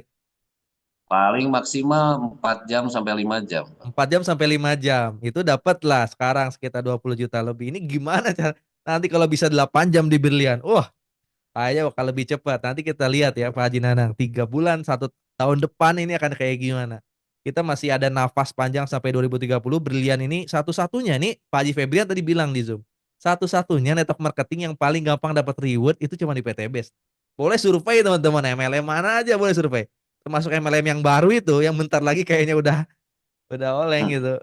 Paling maksimal 4 jam sampai 5 jam. 4 jam sampai 5 jam. Itu dapat lah sekarang sekitar 20 juta lebih. Ini gimana cara nanti kalau bisa 8 jam di berlian. Wah, kayaknya bakal lebih cepat. Nanti kita lihat ya Pak Haji Nanang. 3 bulan, 1 tahun depan ini akan kayak gimana. Kita masih ada nafas panjang sampai 2030. Berlian ini satu-satunya nih. Pak Haji Febrian tadi bilang di Zoom. Satu-satunya network marketing yang paling gampang dapat reward itu cuma di PTBest. Boleh survei teman-teman. MLM mana aja boleh survei. Termasuk MLM yang baru itu. Yang bentar lagi kayaknya udah oleng gitu.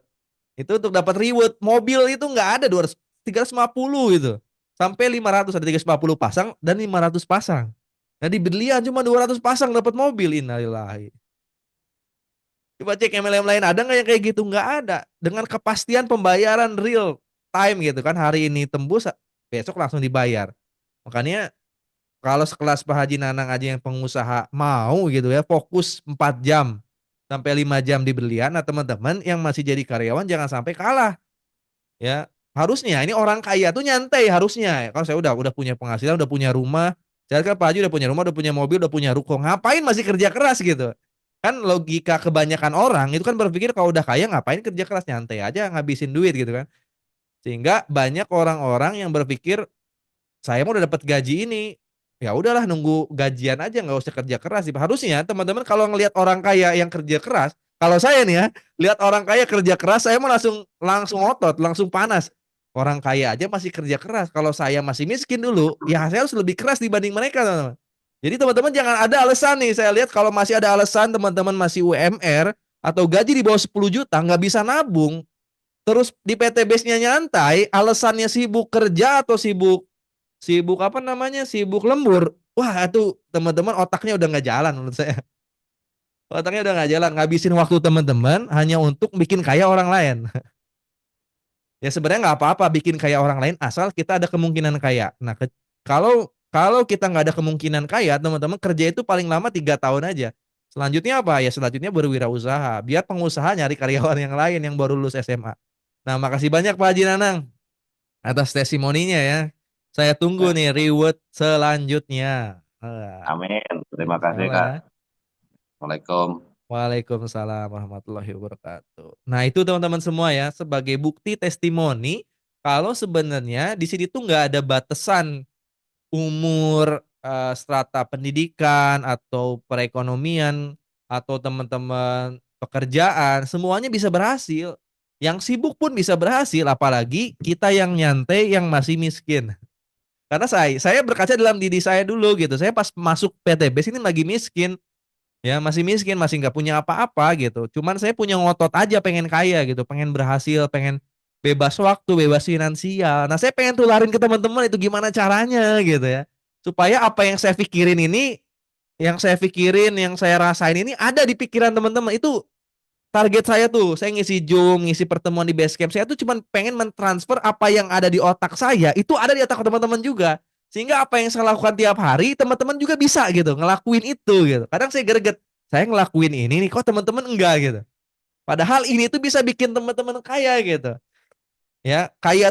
Itu untuk dapat reward. Mobil itu nggak ada 200, 350 gitu. Sampai 500 ada 350 pasang dan 500 pasang. Nah di berlian cuma 200 pasang dapat mobil innalillahi. Coba cek MLM lain ada nggak yang kayak gitu? Nggak ada. Dengan kepastian pembayaran real time gitu kan. Hari ini tembus, besok langsung dibayar. Makanya kalau sekelas Pak Haji Nanang aja yang pengusaha mau gitu ya, fokus 4 jam sampai 5 jam di berlian, nah teman-teman yang masih jadi karyawan jangan sampai kalah ya. Harusnya ini orang kaya tuh nyantai harusnya. Kalau saya udah punya penghasilan, udah punya rumah. Saya kan Pak Haji udah punya rumah, udah punya mobil, udah punya ruko. Ngapain masih kerja keras gitu? Kan logika kebanyakan orang itu kan berpikir kalau udah kaya ngapain kerja keras, nyantai aja ngabisin duit gitu kan. Sehingga banyak orang-orang yang berpikir saya mah udah dapat gaji ini, ya udahlah nunggu gajian aja nggak usah kerja keras. Harusnya teman-teman kalau ngelihat orang kaya yang kerja keras, kalau saya nih ya, lihat orang kaya kerja keras, saya mah langsung langsung otot, langsung panas. Orang kaya aja masih kerja keras. Kalau saya masih miskin dulu, ya saya harus lebih keras dibanding mereka, teman-teman. Jadi teman-teman jangan ada alasan nih. Saya lihat kalau masih ada alasan teman-teman masih UMR atau gaji di bawah 10 juta nggak bisa nabung, terus di PT Base-nya nyantai, alasannya sibuk kerja atau sibuk sibuk apa namanya, sibuk lembur. Wah itu teman-teman otaknya udah nggak jalan menurut saya. Otaknya udah nggak jalan, ngabisin waktu teman-teman hanya untuk bikin kaya orang lain. Ya sebenarnya nggak apa-apa bikin kaya orang lain asal kita ada kemungkinan kaya. Nah kalau kalau kita nggak ada kemungkinan kaya, teman-teman kerja itu paling lama 3 tahun aja. Selanjutnya apa? Ya selanjutnya berwirausaha. Biar pengusaha nyari karyawan yang lain yang baru lulus SMA. Nah makasih banyak Pak Haji Nanang atas testimoninya ya. Saya tunggu Ya, nih reward selanjutnya. amin. Terima kasih, Sama Kak. ya. Waalaikumsalam. Waalaikumsalam warahmatullahi wabarakatuh. Nah itu teman-teman semua ya, sebagai bukti testimoni kalau sebenarnya di sini tuh nggak ada batasan umur, strata pendidikan atau perekonomian atau teman-teman pekerjaan, semuanya bisa berhasil. Yang sibuk pun bisa berhasil, apalagi kita yang nyantai yang masih miskin. Karena saya berkaca dalam diri saya dulu gitu. Saya pas masuk PTB sini lagi miskin. Ya masih miskin, masih nggak punya apa-apa gitu. Cuman saya punya ngotot aja pengen kaya gitu, pengen berhasil, pengen bebas waktu, bebas finansial. Nah, saya pengen tularin ke teman-teman itu gimana caranya gitu ya. Supaya apa yang saya pikirin ini, yang saya pikirin, yang saya rasain ini ada di pikiran teman-teman. Itu target saya tuh. Saya ngisi Zoom, ngisi pertemuan di Basecamp. Saya tuh cuman pengen mentransfer apa yang ada di otak saya, itu ada di otak teman-teman juga. Sehingga apa yang saya lakukan tiap hari, teman-teman juga bisa gitu, ngelakuin itu gitu. Kadang saya greget, saya ngelakuin ini nih, kok teman-teman enggak gitu. Padahal ini tuh bisa bikin teman-teman kaya gitu. Ya, kaya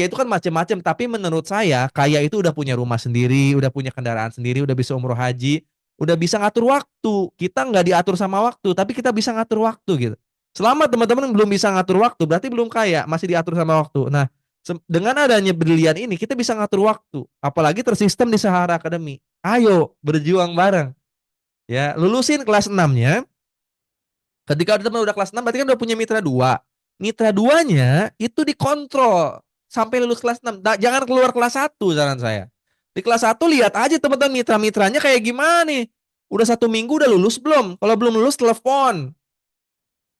itu kan macam-macam, tapi menurut saya kaya itu udah punya rumah sendiri, udah punya kendaraan sendiri, udah bisa umroh haji, udah bisa ngatur waktu. Kita nggak diatur sama waktu, tapi kita bisa ngatur waktu gitu. Selama teman-teman belum bisa ngatur waktu, berarti belum kaya, masih diatur sama waktu. Nah, dengan adanya berlian ini kita bisa ngatur waktu, apalagi tersistem di Sahara Academy. Ayo berjuang bareng. Ya, lulusin kelas 6-nya. Ketika teman udah kelas 6 berarti kan udah punya mitra 2. Mitra 2-nya itu dikontrol sampai lulus kelas 6. Jangan keluar kelas 1 saran saya. Di kelas 1 lihat aja teman-teman mitra-mitranya kayak gimana nih. Udah 1 minggu udah lulus belum? Kalau belum lulus telepon.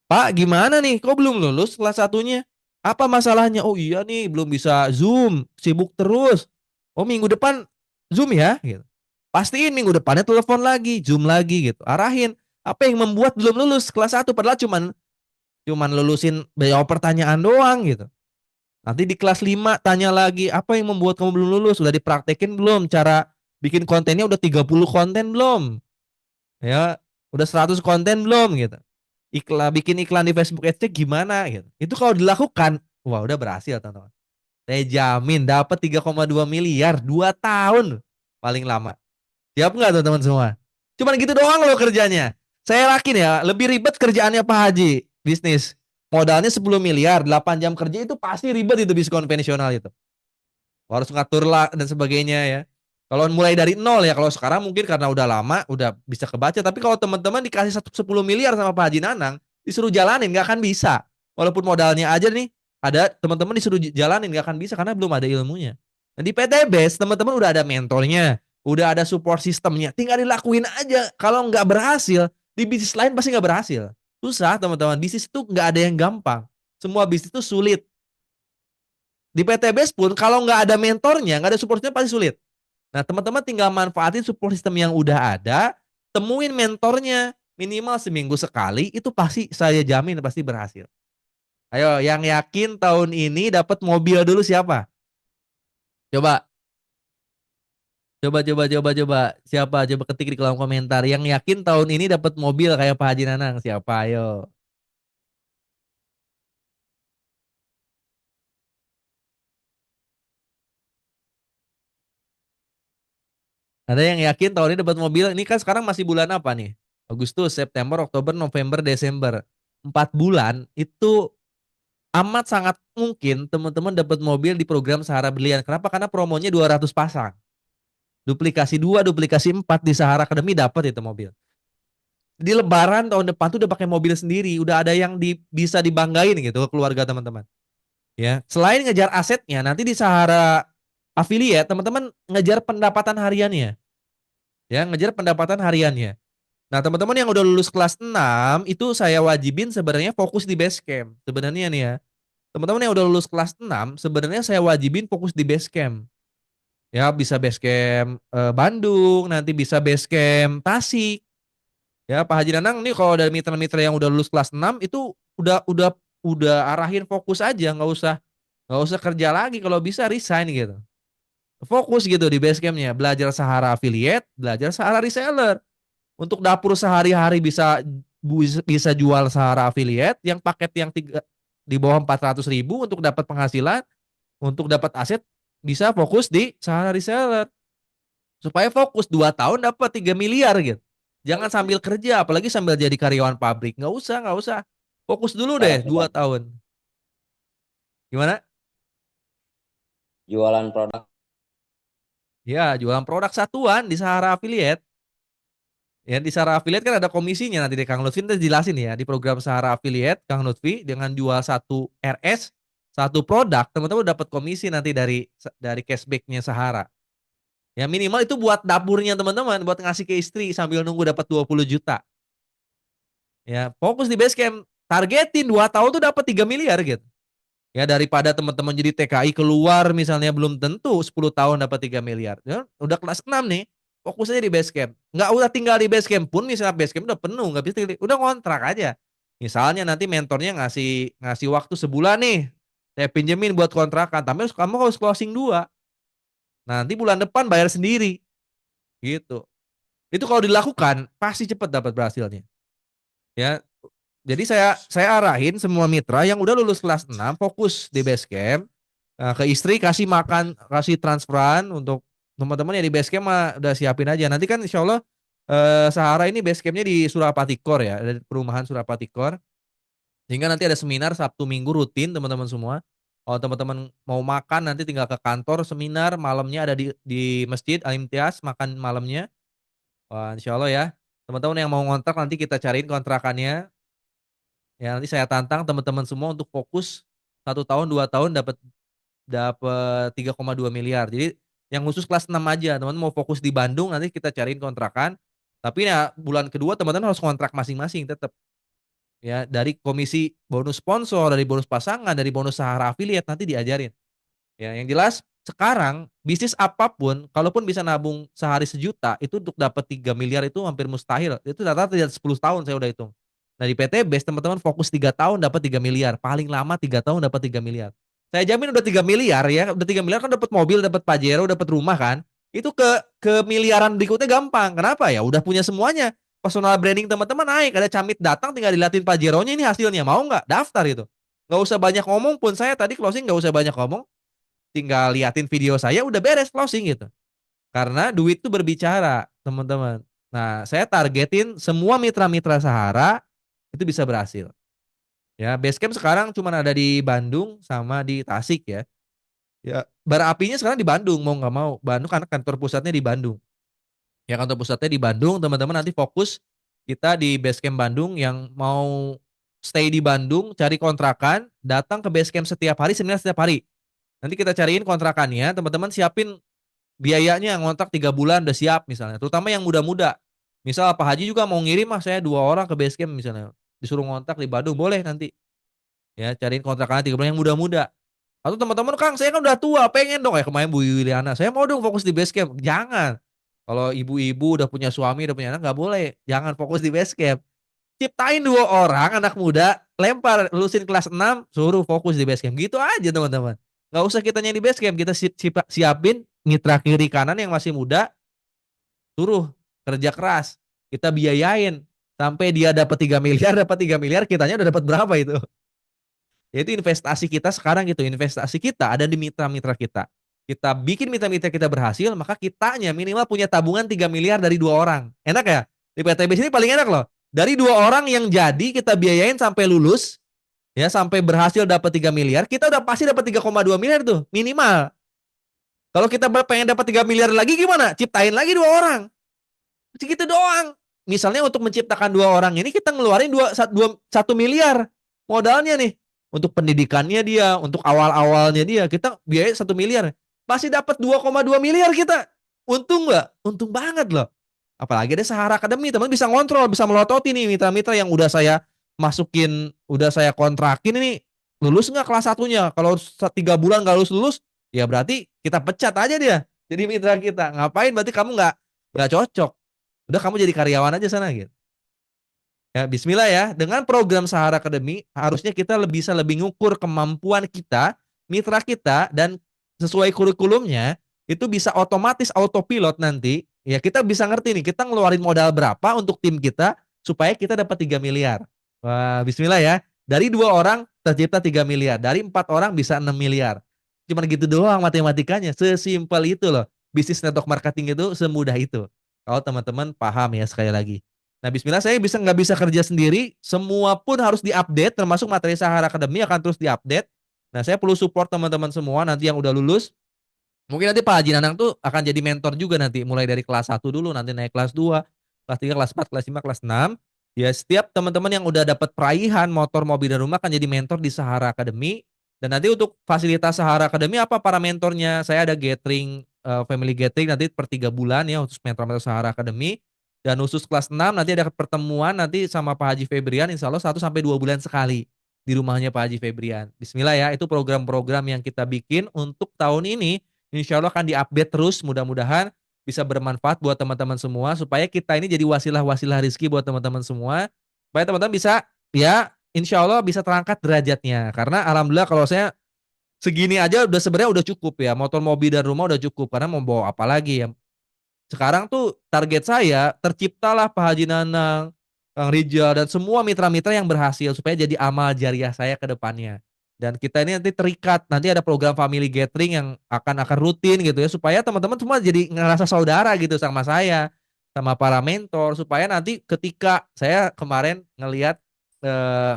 Pak gimana nih? Kok belum lulus kelas satunya? Apa masalahnya? Oh iya nih belum bisa Zoom. Sibuk terus. Oh minggu depan Zoom ya? Gitu. Pastiin minggu depannya telepon lagi. Zoom lagi gitu. Arahin. Apa yang membuat belum lulus kelas 1? Padahal cuman cuman lulusin jawab pertanyaan doang gitu. Nanti di kelas 5 tanya lagi, apa yang membuat kamu belum lulus? Sudah dipraktekin belum? Cara bikin kontennya udah 30 konten belum? Ya, udah 100 konten belum gitu. Bikin iklan di Facebook Ads gimana gitu. Itu kalau dilakukan, wah udah berhasil teman-teman. Saya jamin dapat 3,2 miliar 2 tahun paling lama. Siap nggak teman-teman semua? Cuman gitu doang loh kerjanya. Saya yakin ya, lebih ribet kerjaannya Pak Haji bisnis. Modalnya 10 miliar, 8 jam kerja itu pasti ribet itu bisnis konvensional itu. Harus ngatur lah dan sebagainya ya. Kalau mulai dari nol ya, kalau sekarang mungkin karena udah lama, udah bisa kebaca. Tapi kalau teman-teman dikasih 10 miliar sama Pak Haji Nanang, disuruh jalanin nggak akan bisa. Walaupun modalnya aja nih, ada teman-teman disuruh jalanin nggak akan bisa karena belum ada ilmunya. Dan di PTBS teman-teman udah ada mentornya, udah ada support sistemnya, tinggal dilakuin aja. Kalau nggak berhasil, di bisnis lain pasti nggak berhasil. Susah teman-teman, bisnis itu nggak ada yang gampang. Semua bisnis itu sulit. Di PTBS pun kalau nggak ada mentornya, nggak ada supportnya pasti sulit. Nah teman-teman tinggal manfaatin support system yang udah ada, temuin mentornya. minimal seminggu sekali, itu pasti saya jamin pasti berhasil. Ayo, yang yakin tahun ini dapat mobil dulu siapa? Coba, coba. Siapa? Coba ketik di kolom komentar. Yang yakin tahun ini dapat mobil kayak Pak Haji Nanang. Siapa? Ayo. Ada yang yakin tahun ini dapat mobil? Ini kan sekarang masih bulan apa nih? Agustus, September, Oktober, November, Desember. 4 bulan itu amat sangat mungkin teman-teman dapat mobil di program Sahara Berlian. Kenapa? Karena promonya 200 pasang. Duplikasi 2, duplikasi 4 di Sahara Academy dapat itu mobil. Di Lebaran tahun depan tuh udah pakai mobil sendiri, udah ada yang bisa dibanggain gitu ke keluarga teman-teman. Ya, selain ngejar asetnya, nanti di Sahara Affiliate teman-teman ngejar pendapatan hariannya. Ya, ngejar pendapatan hariannya. Nah, teman-teman yang udah lulus kelas 6 itu saya wajibin sebenarnya fokus di base camp. Sebenarnya nih ya. Teman-teman yang udah lulus kelas 6 sebenarnya saya wajibin fokus di base camp. Ya, bisa base camp Bandung, nanti bisa base camp Tasik. Ya, Pak Haji Nanang nih kalau dari mitra-mitra yang udah lulus kelas 6 itu udah arahin fokus aja, nggak usah kerja lagi, kalau bisa resign gitu. Fokus gitu di base campnya, belajar Sahara Affiliate, belajar Sahara Reseller. Untuk dapur sehari-hari bisa jual Sahara Affiliate yang paket yang di bawah 400.000 untuk dapat penghasilan, untuk dapat aset bisa fokus di Sahara Reseller. Supaya fokus 2 tahun dapat 3 miliar gitu. Jangan sambil kerja, apalagi sambil jadi karyawan pabrik. Nggak usah. Fokus dulu deh Kayak 2 tahun. Gimana? jualan produk. Ya, jualan produk satuan di Sahara Affiliate. Ya, di Sahara Affiliate kan ada komisinya, nanti deh Kang Lutfi nanti jelasin ya. Di program Sahara Affiliate, Kang Lutfi dengan jual satu RS, satu produk, teman-teman dapat komisi nanti dari cashbacknya Sahara. Ya minimal itu buat dapurnya teman-teman, buat ngasih ke istri sambil nunggu dapat 20 juta. Ya, fokus di Basecamp, targetin 2 tahun tuh dapat 3 miliar gitu. Ya, daripada teman-teman jadi TKI keluar misalnya belum tentu 10 tahun dapat 3 miliar. Ya, udah kelas 6 nih, fokus aja di Basecamp. Nggak usah tinggal di Basecamp pun, misalnya Basecamp udah penuh, nggak bisa udah kontrak aja. Misalnya nanti mentornya ngasih ngasih waktu sebulan nih, saya pinjemin buat kontrakan, tapi kamu harus closing 2. Nanti bulan depan bayar sendiri, gitu. Itu kalau dilakukan pasti cepat dapat berhasilnya. Ya, jadi saya arahin semua mitra yang udah lulus kelas 6 fokus di Basecamp. Nah, ke istri kasih makan, kasih transferan untuk teman-teman yang di Basecamp mah udah siapin aja. Nanti kan insya Allah Sahara ini Basecampnya di Surapati Core ya, ada perumahan Surapati Core. Sehingga nanti ada seminar Sabtu Minggu rutin teman-teman semua. Kalau teman-teman mau makan nanti tinggal ke kantor, seminar malamnya ada di Masjid Al-Imtiaz, makan malamnya. Wah, insya Allah ya. Teman-teman yang mau ngontrak nanti kita cariin kontrakannya. Ya, nanti saya tantang teman-teman semua untuk fokus 1 tahun 2 tahun dapat dapat 3,2 miliar. Jadi yang khusus kelas 6 aja, teman-teman mau fokus di Bandung nanti kita cariin kontrakan. Tapi ya bulan kedua teman-teman harus kontrak masing-masing tetap. Ya, dari komisi bonus sponsor, dari bonus pasangan, dari bonus Sahara Affiliate nanti diajarin. Ya, yang jelas sekarang bisnis apapun, kalaupun bisa nabung sehari 1 juta, itu untuk dapat 3 miliar itu hampir mustahil. Itu rata-rata tidak 10 tahun saya udah hitung. Nah, di PT Base teman-teman fokus 3 tahun dapat 3 miliar, paling lama 3 tahun dapat 3 miliar. Saya jamin udah 3 miliar ya, udah 3 miliar kan dapat mobil, dapat Pajero, dapat rumah kan. Itu ke miliaran berikutnya gampang. Kenapa ya? Udah punya semuanya. Personal branding teman-teman naik, ada Camit datang tinggal dilatin Pajeronya, ini hasilnya mau nggak? Daftar itu. Nggak usah banyak ngomong pun, saya tadi closing nggak usah banyak ngomong, tinggal liatin video saya udah beres closing gitu. Karena duit itu berbicara, teman-teman. Nah, saya targetin semua mitra-mitra Sahara itu bisa berhasil. Ya, Basecamp sekarang cuma ada di Bandung sama di Tasik ya. Ya, bara apinya sekarang di Bandung mau nggak mau. Bandung karena kantor pusatnya di Bandung. Ya, kantor pusatnya di Bandung, teman-teman nanti fokus kita di Basecamp Bandung yang mau stay di Bandung, cari kontrakan, datang ke Basecamp setiap hari, seminar setiap hari. Nanti kita cariin kontrakannya, teman-teman siapin biayanya, ngontrak 3 bulan udah siap misalnya. Terutama yang muda-muda. Misal Pak Haji juga mau ngirim, mas saya 2 orang ke Basecamp misalnya. Disuruh ngontrak di Bandung, boleh nanti. Ya, cariin kontrakannya 3 bulan yang muda-muda. Atau teman-teman, Kang saya kan udah tua, pengen dong. Kayak kemarin Bu Yuliana, saya mau dong fokus di Basecamp. Jangan. Kalau ibu-ibu udah punya suami, udah punya anak, nggak boleh. Jangan fokus di base camp. Ciptain 2 orang anak muda, lempar, lulusin kelas 6, suruh fokus di base camp. Gitu aja teman-teman. Nggak usah kitanya di base camp, kita siapin mitra kiri kanan yang masih muda, suruh kerja keras. Kita biayain sampai dia dapat 3 miliar, dapat 3 miliar, kitanya udah dapat berapa itu? Yaitu investasi kita sekarang gitu, investasi kita ada di mitra-mitra kita. Kita bikin mitra-mitra kita berhasil, maka kitanya minimal punya tabungan 3 miliar dari 2 orang. Enak ya? Di PTB sini paling enak loh. Dari 2 orang yang jadi kita biayain sampai lulus, ya sampai berhasil dapat 3 miliar, kita udah pasti dapat 3,2 miliar tuh, minimal. Kalau kita pengen dapat 3 miliar lagi gimana? Ciptain lagi 2 orang. Segitu doang. Misalnya untuk menciptakan 2 orang ini kita ngeluarin 1 miliar modalnya nih. Untuk pendidikannya dia, untuk awal-awalnya dia, kita biaya 1 miliar. Pasti dapat 2,2 miliar kita. Untung nggak? Untung banget loh. Apalagi ada Sahara Academy, teman bisa ngontrol, bisa melototi nih mitra-mitra yang udah saya masukin, udah saya kontrakin ini lulus nggak kelas satunya. Kalau 3 bulan nggak lulus, ya berarti kita pecat aja dia. Jadi mitra kita. Ngapain? Berarti kamu nggak cocok. Udah kamu jadi karyawan aja sana gitu. Ya, bismillah ya. Dengan program Sahara Academy, harusnya kita bisa lebih ngukur kemampuan kita, mitra kita, dan sesuai kurikulumnya, itu bisa otomatis autopilot nanti. Ya, kita bisa ngerti nih, kita ngeluarin modal berapa untuk tim kita, supaya kita dapat 3 miliar. Wah, bismillah ya. Dari 2 orang, tercipta 3 miliar. Dari 4 orang, bisa 6 miliar. Cuman gitu doang matematikanya. Sesimpel itu loh. Bisnis network marketing itu semudah itu. Kalau teman-teman paham ya sekali lagi. Nah, bismillah saya nggak bisa kerja sendiri, semua pun harus diupdate, termasuk materi Sahara Academy akan terus diupdate. Nah, saya perlu support teman-teman semua nanti yang udah lulus. Mungkin nanti Pak Haji Nanang tuh akan jadi mentor juga nanti, mulai dari kelas 1 dulu, nanti naik kelas 2, kelas 3, kelas 4, kelas 5, kelas 6. Ya, setiap teman-teman yang udah dapat peraihan motor, mobil, dan rumah akan jadi mentor di Sahara Academy. Dan nanti untuk fasilitas Sahara Academy apa para mentornya? Saya ada gathering, family gathering nanti per 3 bulan ya, khusus mentor-mentor Sahara Academy. Dan khusus kelas 6 nanti ada pertemuan nanti sama Pak Haji Febrian, insya Allah 1 sampai 2 bulan sekali di rumahnya Pak Haji Febrian. Bismillah ya, itu program-program yang kita bikin untuk tahun ini. Insya Allah akan diupdate terus, mudah-mudahan bisa bermanfaat buat teman-teman semua, supaya kita ini jadi wasilah-wasilah rezeki buat teman-teman semua, supaya teman-teman bisa, ya insya Allah bisa terangkat derajatnya. Karena alhamdulillah kalau saya segini aja udah sebenarnya udah cukup ya, motor, mobil, dan rumah udah cukup, karena mau bawa apa lagi ya. Sekarang tuh target saya terciptalah Pak Haji Nanang, Kang Rijal, dan semua mitra-mitra yang berhasil supaya jadi amal jariah saya ke depannya. Dan kita ini nanti terikat, nanti ada program family gathering yang akan rutin gitu ya, supaya teman-teman semua jadi ngerasa saudara gitu sama saya, sama para mentor, supaya nanti ketika saya kemarin ngelihat eh,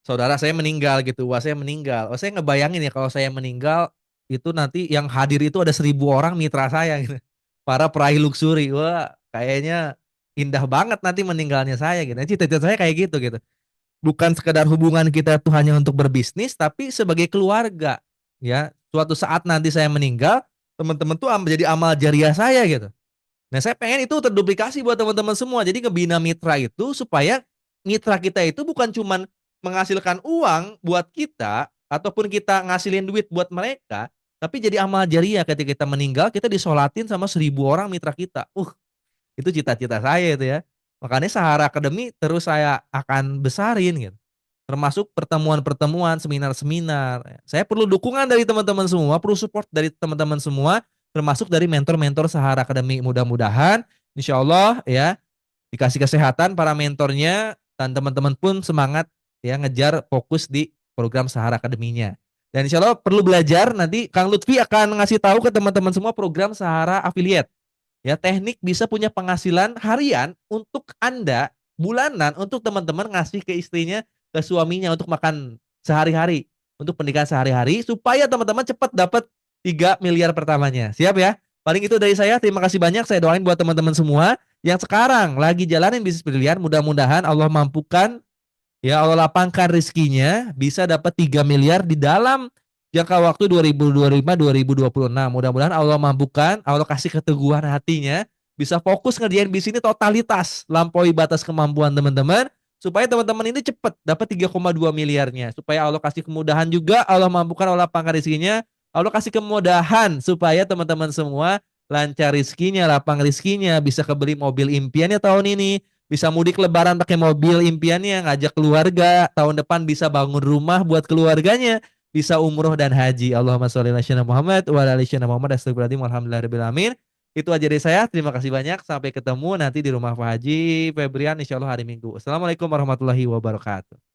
saudara saya meninggal gitu, wah saya meninggal, saya ngebayangin ya kalau saya meninggal itu nanti yang hadir itu ada 1.000 orang mitra saya gitu, para peraih luxury, wah kayaknya indah banget nanti meninggalnya saya gitu. Cita-cita saya kayak gitu gitu. Bukan sekedar hubungan kita tuh hanya untuk berbisnis, tapi sebagai keluarga ya. Suatu saat nanti saya meninggal, teman-teman tuh jadi amal jariah saya gitu. Nah, saya pengen itu terduplikasi buat teman-teman semua. Jadi ngebina mitra itu supaya mitra kita itu bukan cuman menghasilkan uang buat kita ataupun kita ngasilin duit buat mereka, tapi jadi amal jariah ketika kita meninggal, kita disolatin sama 1.000 orang mitra kita. Itu cita-cita saya itu ya. Makanya Sahara Academy terus saya akan besarin gitu. Termasuk pertemuan-pertemuan, seminar-seminar. Saya perlu dukungan dari teman-teman semua, perlu support dari teman-teman semua, termasuk dari mentor-mentor Sahara Academy. Mudah-mudahan insya Allah ya dikasih kesehatan para mentornya, dan teman-teman pun semangat ya ngejar fokus di program Sahara Academy-nya. Dan insya Allah perlu belajar, nanti Kang Lutfi akan ngasih tahu ke teman-teman semua program Sahara Affiliate. Ya, teknik bisa punya penghasilan harian untuk Anda, bulanan untuk teman-teman ngasih ke istrinya, ke suaminya untuk makan sehari-hari, untuk pendidikan sehari-hari, supaya teman-teman cepat dapat 3 miliar pertamanya. Siap ya? Paling itu dari saya. Terima kasih banyak. Saya doain buat teman-teman semua yang sekarang lagi jalanin bisnis brilian. Mudah-mudahan Allah mampukan, ya Allah lapangkan rezekinya, bisa dapat 3 miliar di dalam jangka waktu 2025-2026. Mudah-mudahan Allah mampukan, Allah kasih keteguhan hatinya, bisa fokus ngerjain bisnis ini totalitas, lampaui batas kemampuan teman-teman, supaya teman-teman ini cepat dapat 3,2 miliarnya. Supaya Allah kasih kemudahan juga, Allah mampukan, Allah lapangkan rezekinya, Allah kasih kemudahan supaya teman-teman semua lancar rizkinya, lapang rizkinya, bisa kebeli mobil impiannya tahun ini, bisa mudik lebaran pakai mobil impiannya, ngajak keluarga, tahun depan bisa bangun rumah buat keluarganya, bisa umroh dan haji. Allahumma sholli ala sayyidina Muhammad wa ala ali sayyidina Muhammad. Astagfirullahaladzim. Alhamdulillahirabbil alamin. Itu aja dari saya. Terima kasih banyak. Sampai ketemu nanti di rumah Pak Haji Febrian insyaallah hari Minggu. Assalamualaikum warahmatullahi wabarakatuh.